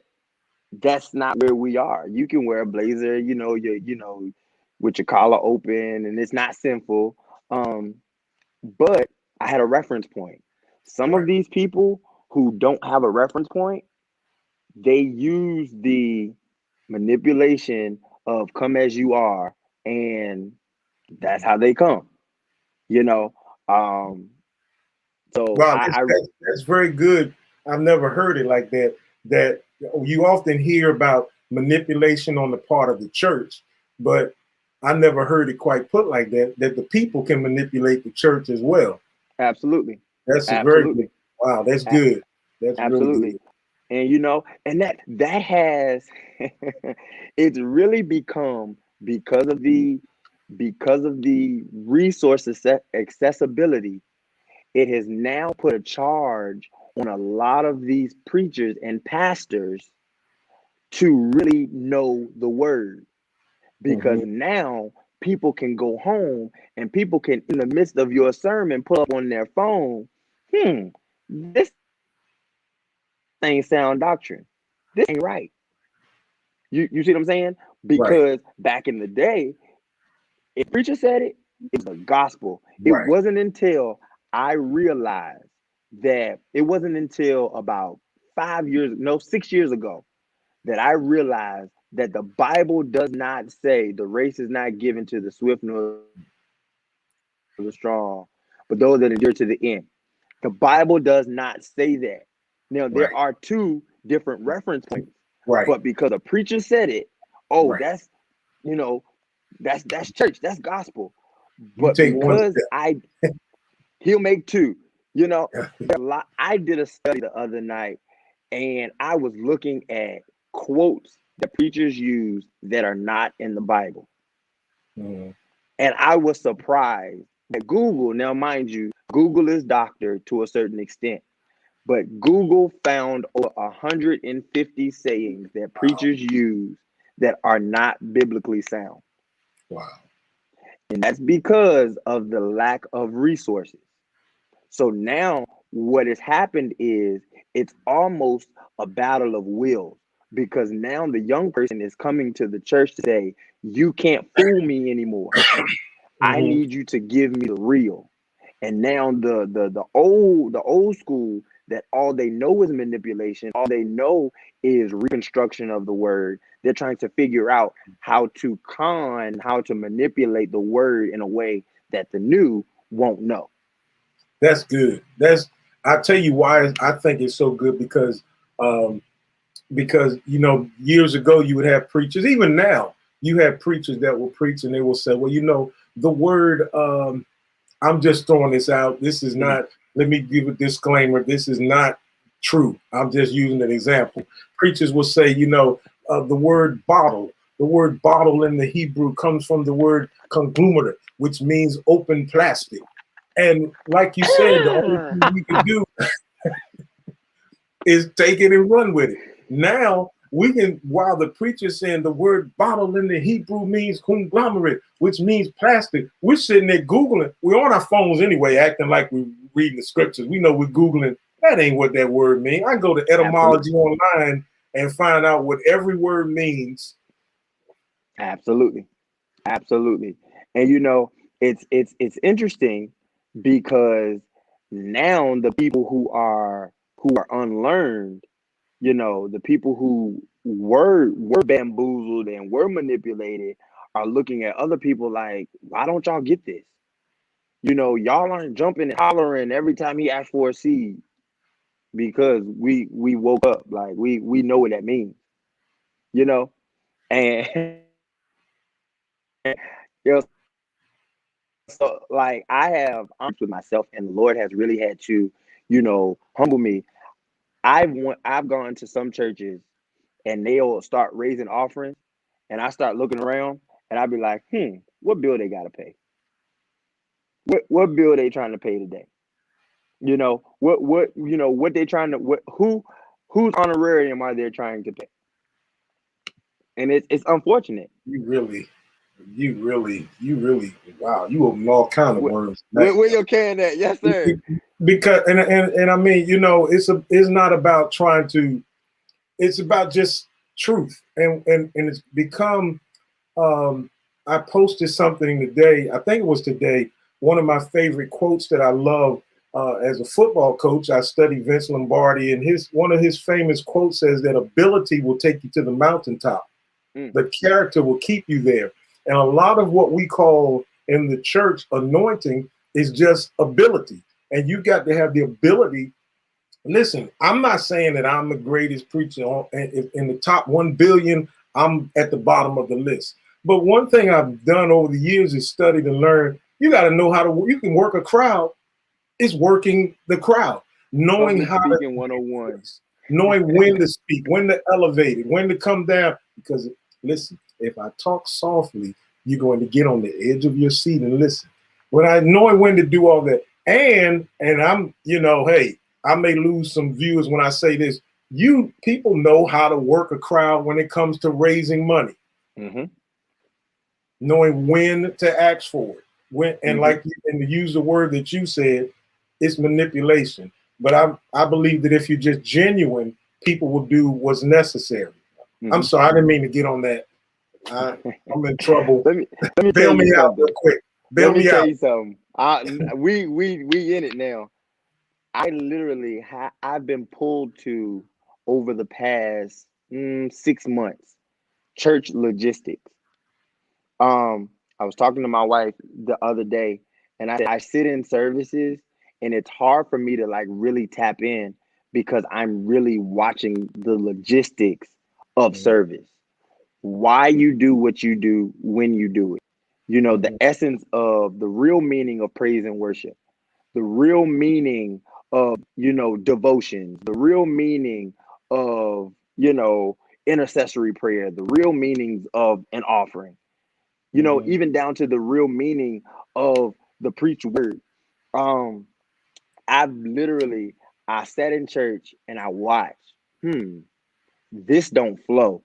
that's not where we are. You can wear a blazer, with your collar open, and it's not sinful. But I had a reference point. Some of these people who don't have a reference point, they use the manipulation of come as you are, and that's how they come. So wow, that's very good. I've never heard it like that. That you often hear about manipulation on the part of the church, but I never heard it quite put like that. That the people can manipulate the church as well. Absolutely. That's very good. Wow, that's good. That's absolutely really good. And and that has it's really become, because of the resource accessibility, it has now put a charge on a lot of these preachers and pastors to really know the word, because now people can go home and people can, in the midst of your sermon, pull up on their phone, this ain't sound doctrine, this ain't right. You see what I'm saying? Because back in the day, if preacher said it, it was the gospel. It wasn't until I realized that, it wasn't until about 6 years ago, that I realized that the Bible does not say the race is not given to the swift nor the strong, but those that endure to the end. The Bible does not say that. Now, there are two different reference points, but because a preacher said it, that's, that's church, that's gospel. But because he'll make two, I did a study the other night, and I was looking at quotes that preachers use that are not in the Bible. And I was surprised that Google, now mind you, Google is doctored to a certain extent, but Google found over 150 sayings that preachers use that are not biblically sound. Wow. And that's because of the lack of resources. So now what has happened is it's almost a battle of wills, because now the young person is coming to the church to say, you can't fool me anymore. I Mm-hmm. need you to give me the real. And now the old school, that all they know is manipulation, all they know is reconstruction of the word. They're trying to figure out how to how to manipulate the word in a way that the new won't know. That's good. I tell you why I think it's so good, um, because years ago you would have preachers, even now you have preachers that will preach and they will say, well, the word, I'm just throwing this out. This is not, let me give a disclaimer. This is not true. I'm just using an example. Preachers will say, the word bottle in the Hebrew comes from the word conglomerate, which means open plastic. And like you said, the only thing we can do is take it and run with it. Now we can, while the preacher's saying the word bottle in the Hebrew means conglomerate, which means plastic, we're sitting there Googling. We're on our phones anyway, acting like we're reading the scriptures. We know we're Googling. That ain't what that word means. I go to etymology online and find out what every word means. Absolutely. Absolutely. And it's interesting, because now the people who are unlearned, the people who were bamboozled and were manipulated, are looking at other people like, why don't y'all get this? Y'all aren't jumping and hollering every time he asks for a seed, because we woke up, like we know what that means, and you know so like I have with myself, and the Lord has really had to humble me. I've gone to some churches, and they'll start raising offerings, and I start looking around, and I'll be like, what bill they gotta pay? What bill they trying to pay today? What they trying to whose honorarium are they trying to pay? And it's unfortunate. You really, wow, you open all kind of worms. Where your can at? Yes, sir. Because and I mean, it's not about trying to, it's about just truth. And it's become, I posted something today, I think it was today, one of my favorite quotes that I love. As a football coach, I studied Vince Lombardi, and one of his famous quotes says that ability will take you to the mountaintop. The character will keep you there. And a lot of what we call in the church anointing is just ability. And you got to have the ability. Listen, I'm not saying that I'm the greatest preacher in the top 1 billion. I'm at the bottom of the list. But one thing I've done over the years is studied and learned. You got to know you can work a crowd. It's working the crowd, knowing how to speaking 101, knowing when to speak, when to elevate it, when to come down. Because listen, if I talk softly, you're going to get on the edge of your seat and listen. When I knowing when to do all that, and I'm, hey, I may lose some viewers when I say this. You people know how to work a crowd when it comes to raising money, knowing when to ask for it, and to use the word that you said, it's manipulation. But I believe that if you're just genuine, people will do what's necessary. I'm sorry, I didn't mean to get on that. I'm in trouble. let me bail me out real quick. Bail me out. Tell you something. We in it now. I literally I've been pulled to, over the past 6 months, church logistics. I was talking to my wife the other day, and I sit in services, and it's hard for me to like really tap in, because I'm really watching the logistics of service. Why you do what you do when you do it. The essence of the real meaning of praise and worship, the real meaning of, devotion, the real meaning of, intercessory prayer, the real meanings of an offering, even down to the real meaning of the preached word. I sat in church and I watched, this don't flow.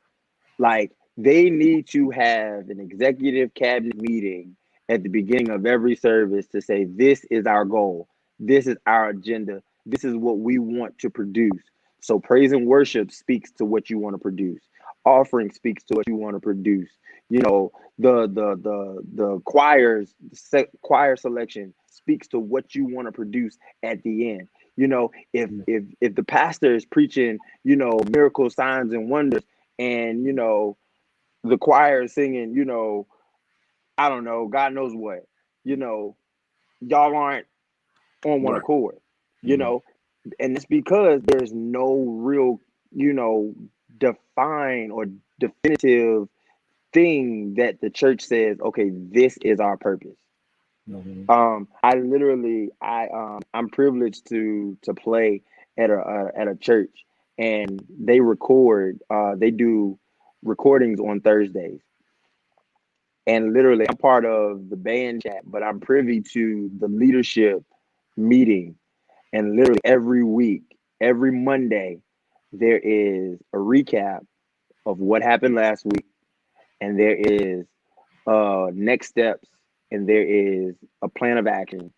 Like, They need to have an executive cabinet meeting at the beginning of every service to say, this is our goal. This is our agenda. This is what we want to produce. So praise and worship speaks to what you want to produce. Offering speaks to what you want to produce. You know, the choir selection speaks to what you want to produce at the end. You know, if the pastor is preaching, you know, miracle signs and wonders, and you know, the choir is singing, you know, I don't know, God knows what, you know, y'all aren't on one accord, you know, and it's because there's no real, you know, defined or definitive thing that the church says, okay, this is our purpose. I'm privileged to play at a church, and they do recordings on Thursdays. And literally, I'm part of the band chat, but I'm privy to the leadership meeting. And literally every week, every Monday, there is a recap of what happened last week, and there is next steps, and there is a plan of action,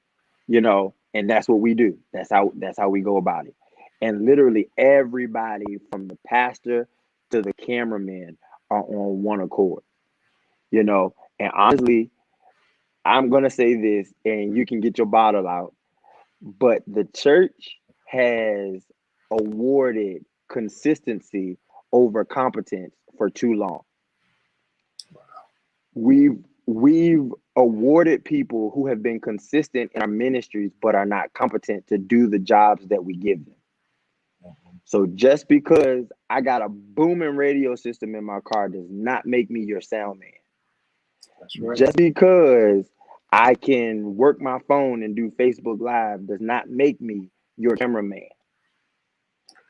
you know, and that's what we do. That's how we go about it. And literally everybody from the pastor to the cameraman are on one accord, you know. And honestly, I'm gonna say this, and you can get your bottle out, but the church has awarded consistency over competence for too long. We've awarded people who have been consistent in our ministries but are not competent to do the jobs that we give them. So just because I got a booming radio system in my car does not make me your sound man. That's right. Just because I can work my phone and do Facebook Live does not make me your cameraman.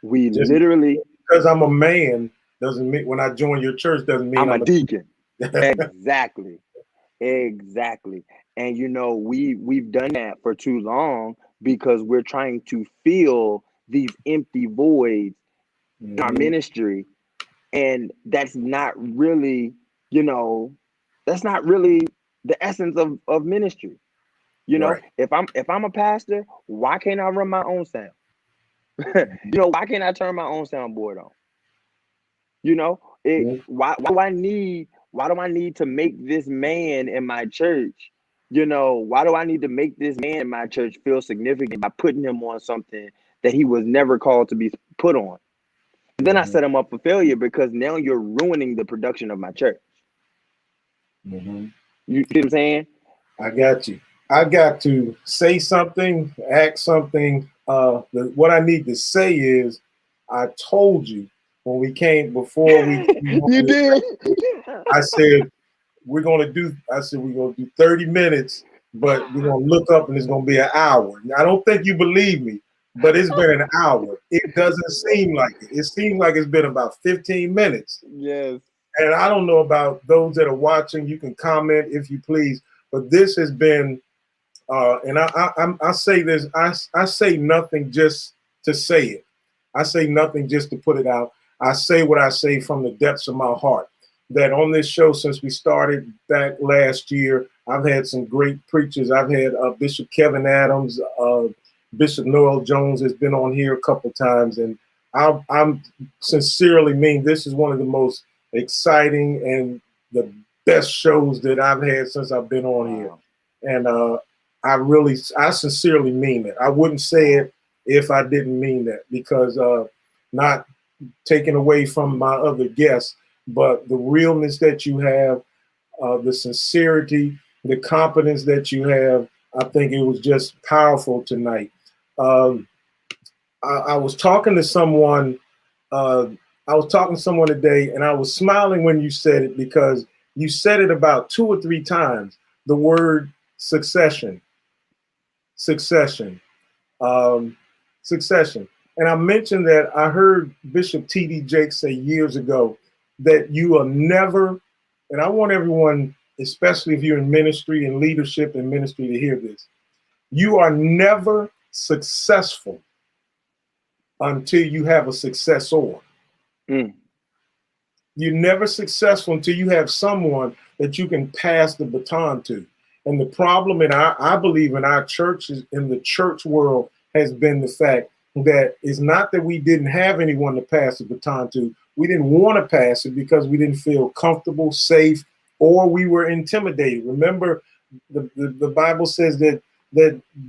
Because I'm a man doesn't mean when I join your church doesn't mean I'm a deacon. Exactly. And you know, we've done that for too long because we're trying to fill these empty voids in our ministry, and that's not really, you know, that's not really the essence of ministry. You know, if I'm a pastor, why can't I run my own sound? You know, why can't I turn my own soundboard on? You know, why do I need to make this man in my church, you know, why do I need to make this man in my church feel significant by putting him on something that he was never called to be put on? And then I set him up for failure because now you're ruining the production of my church. You see what I'm saying? I got you. I got to say something, act something. What I need to say is, I told you when we came before we. You did. I said we're gonna do 30 minutes, but we're gonna look up and it's gonna be an hour. I don't think you believe me, but it's been an hour. It doesn't seem like it. It seems like it's been about 15 minutes. Yes. And I don't know about those that are watching. You can comment if you please. But this has been, and I say this. I say nothing just to say it. I say nothing just to put it out. I say what I say from the depths of my heart. That on this show, since we started back last year, I've had some great preachers. I've had Bishop Kevin Adams, Bishop Noel Jones has been on here a couple times, and I'm sincerely mean this is one of the most exciting and the best shows that I've had since I've been on here. And I sincerely mean it. I wouldn't say it if I didn't mean that, because not taken away from my other guests, but the realness that you have, the sincerity, the competence that you have, I think it was just powerful tonight. I was talking to someone today, and I was smiling when you said it, because you said it about 2 or 3 times, the word succession. And I mentioned that I heard Bishop T.D. Jakes say years ago that you are never, and I want everyone, especially if you're in ministry and leadership in ministry, to hear this. You are never successful until you have a successor. You're never successful until you have someone that you can pass the baton to. And the problem I believe in our churches, in the church world, has been the fact that it's not that we didn't have anyone to pass the baton to. We didn't want to pass it because we didn't feel comfortable, safe, or we were intimidated. Remember, the Bible says that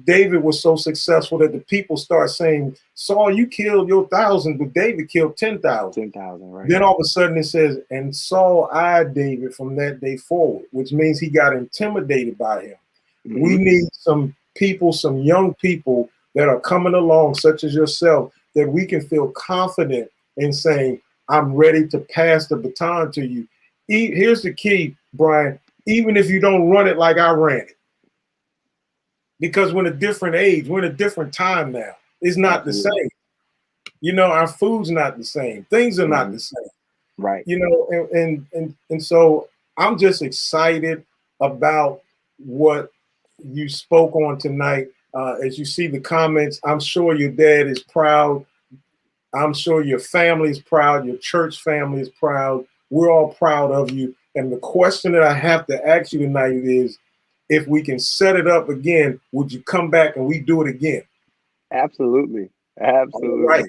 David was so successful that the people start saying, Saul, you killed your 1,000, but David killed 10,000. 10,000, right? Then all of a sudden it says, and Saul eyed David from that day forward, which means he got intimidated by him. Mm-hmm. We need some people, some young people that are coming along, such as yourself, that we can feel confident in saying, I'm ready to pass the baton to you. Here's the key, Brian, even if you don't run it like I ran it. Because we're in a different age, we're in a different time now. It's not the same. You know, our food's not the same. Things are not the same. Right. You know, and so I'm just excited about what you spoke on tonight. As you see the comments, I'm sure your dad is proud. I'm sure your family is proud. Your church family is proud. We're all proud of you. And the question that I have to ask you tonight is, if we can set it up again, would you come back and we do it again? Absolutely. Absolutely. All right.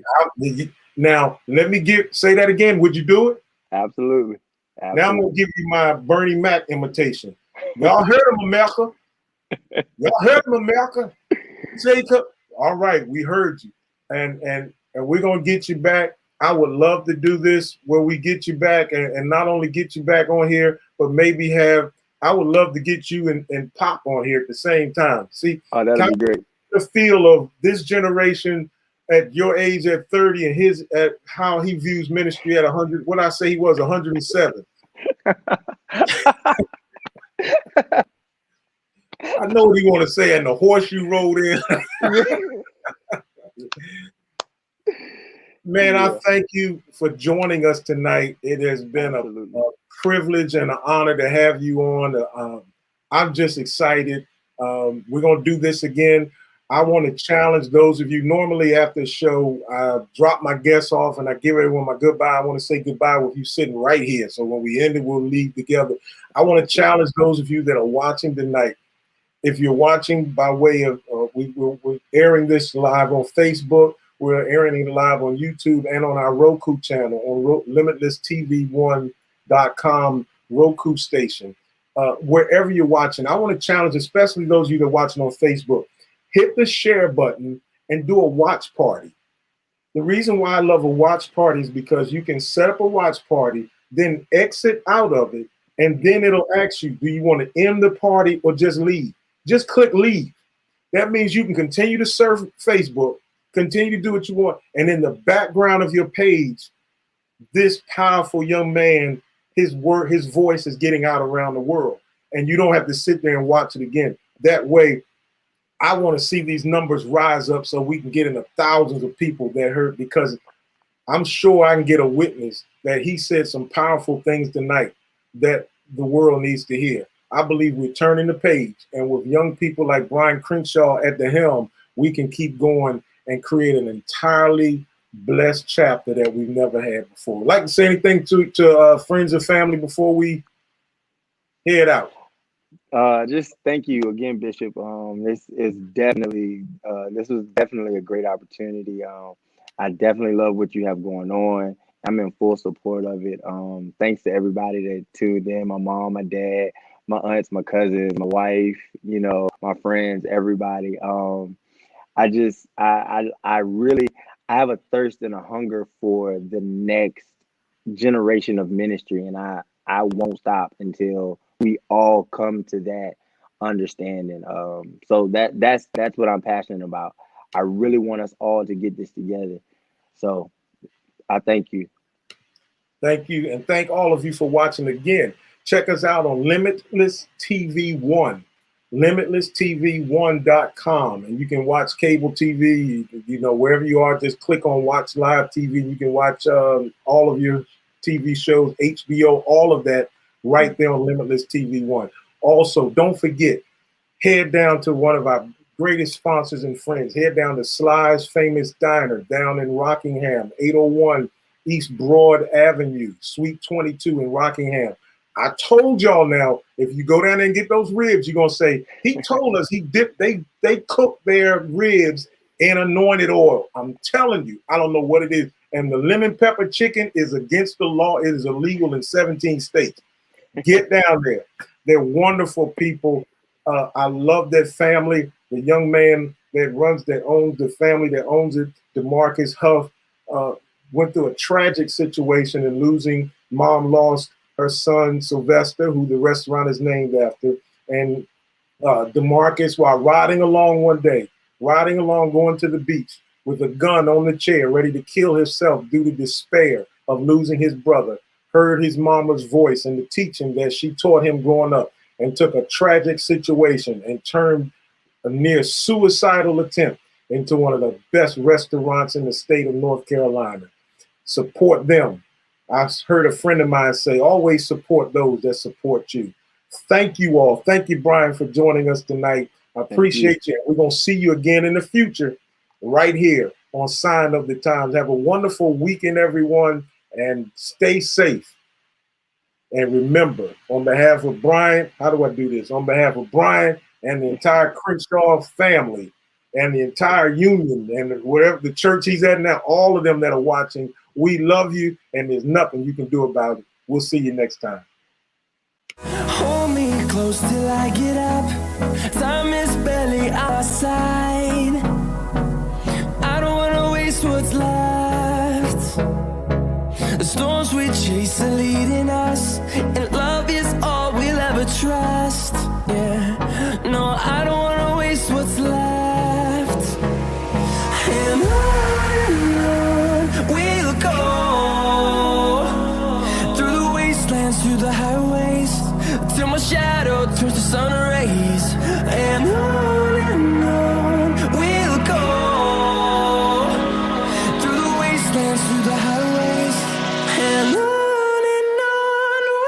Now, let me say that again. Would you do it? Absolutely. Now I'm going to give you my Bernie Mac imitation. Y'all heard him, America. Y'all heard him, America. Jacob. All right, we heard you. And we're going to get you back. I would love to do this where we get you back and not only get you back on here, but maybe I would love to get you and Pop on here at the same time. See, that'd be great. The feel of this generation at your age at 30 and at how he views ministry at 100. What I say he was 107. I know what he want to say, and the horse you rode in. Man, yeah. I thank you for joining us tonight. It has been a privilege and an honor to have you on. I'm just excited. We're going to do this again. I want to challenge those of you. Normally after the show, I drop my guests off and I give everyone my goodbye. I want to say goodbye with you sitting right here. So when we end it, we'll leave together. I want to challenge those of you that are watching tonight. If you're watching by way of, we're airing this live on Facebook. We're airing it live on YouTube and on our Roku channel on LimitlessTV1.com Roku station. Wherever you're watching, I want to challenge, especially those of you that are watching on Facebook, hit the share button and do a watch party. The reason why I love a watch party is because you can set up a watch party, then exit out of it, and then it'll ask you, do you want to end the party or just leave? Just click leave. That means you can continue to surf Facebook, continue to do what you want, and in the background of your page, this powerful young man, his voice is getting out around the world, and you don't have to sit there and watch it again. That way, I want to see these numbers rise up so we can get into thousands of people that heard, because I'm sure I can get a witness that he said some powerful things tonight that the world needs to hear. I believe we're turning the page, and with young people like Brian Crenshaw at the helm, we can keep going and create an entirely blessed chapter that we've never had before. Like to say anything to friends and family before we head out? Just thank you again, Bishop. This was definitely a great opportunity. I definitely love what you have going on. I'm in full support of it. Thanks to everybody that tuned in, my mom, my dad, my aunts, my cousins, my wife, my friends, everybody. I have a thirst and a hunger for the next generation of ministry, and I won't stop until we all come to that understanding. So that's what I'm passionate about. I really want us all to get this together. So I thank you. Thank you, and thank all of you for watching again. Check us out on Limitless TV 1, LimitlessTV1.com, and you can watch cable TV. Wherever you are, just click on Watch Live TV. You can watch all of your TV shows, HBO, all of that right there on Limitless TV 1. Also, don't forget, head down to one of our greatest sponsors and friends. Head down to Sly's Famous Diner down in Rockingham, 801 East Broad Avenue, Suite 22 in Rockingham. I told y'all now, if you go down there and get those ribs, you're gonna say, he told us they cook their ribs in anointed oil. I'm telling you, I don't know what it is. And the lemon pepper chicken is against the law. It is illegal in 17 states. Get down there. They're wonderful people. I love that family. The young man that owns the family that owns it, DeMarcus Huff, went through a tragic situation in losing. Mom lost her son, Sylvester, who the restaurant is named after. And DeMarcus, while riding along one day, going to the beach with a gun on the chair, ready to kill himself due to despair of losing his brother, heard his mama's voice and the teaching that she taught him growing up, and took a tragic situation and turned a near suicidal attempt into one of the best restaurants in the state of North Carolina. Support them. I heard a friend of mine say, always support those that support you. Thank you all. Thank you, Brian, for joining us tonight. I appreciate you. We're going to see you again in the future right here on Sign of the Times. Have a wonderful weekend, everyone, and stay safe. And remember, on behalf of Brian, how do I do this? On behalf of Brian and the entire Crenshaw family and the entire union and wherever the church he's at now, all of them that are watching, we love you, and there's nothing you can do about it. We'll see you next time. Hold me close till I get up. Time is barely on our side. I don't wanna waste what's left. The storms we chase are leading us, and love is all we'll ever trust. Yeah, no, I don't wanna waste what's left. And on we'll go, through the wastelands, through the highways, till my shadow turns to sun rays. And on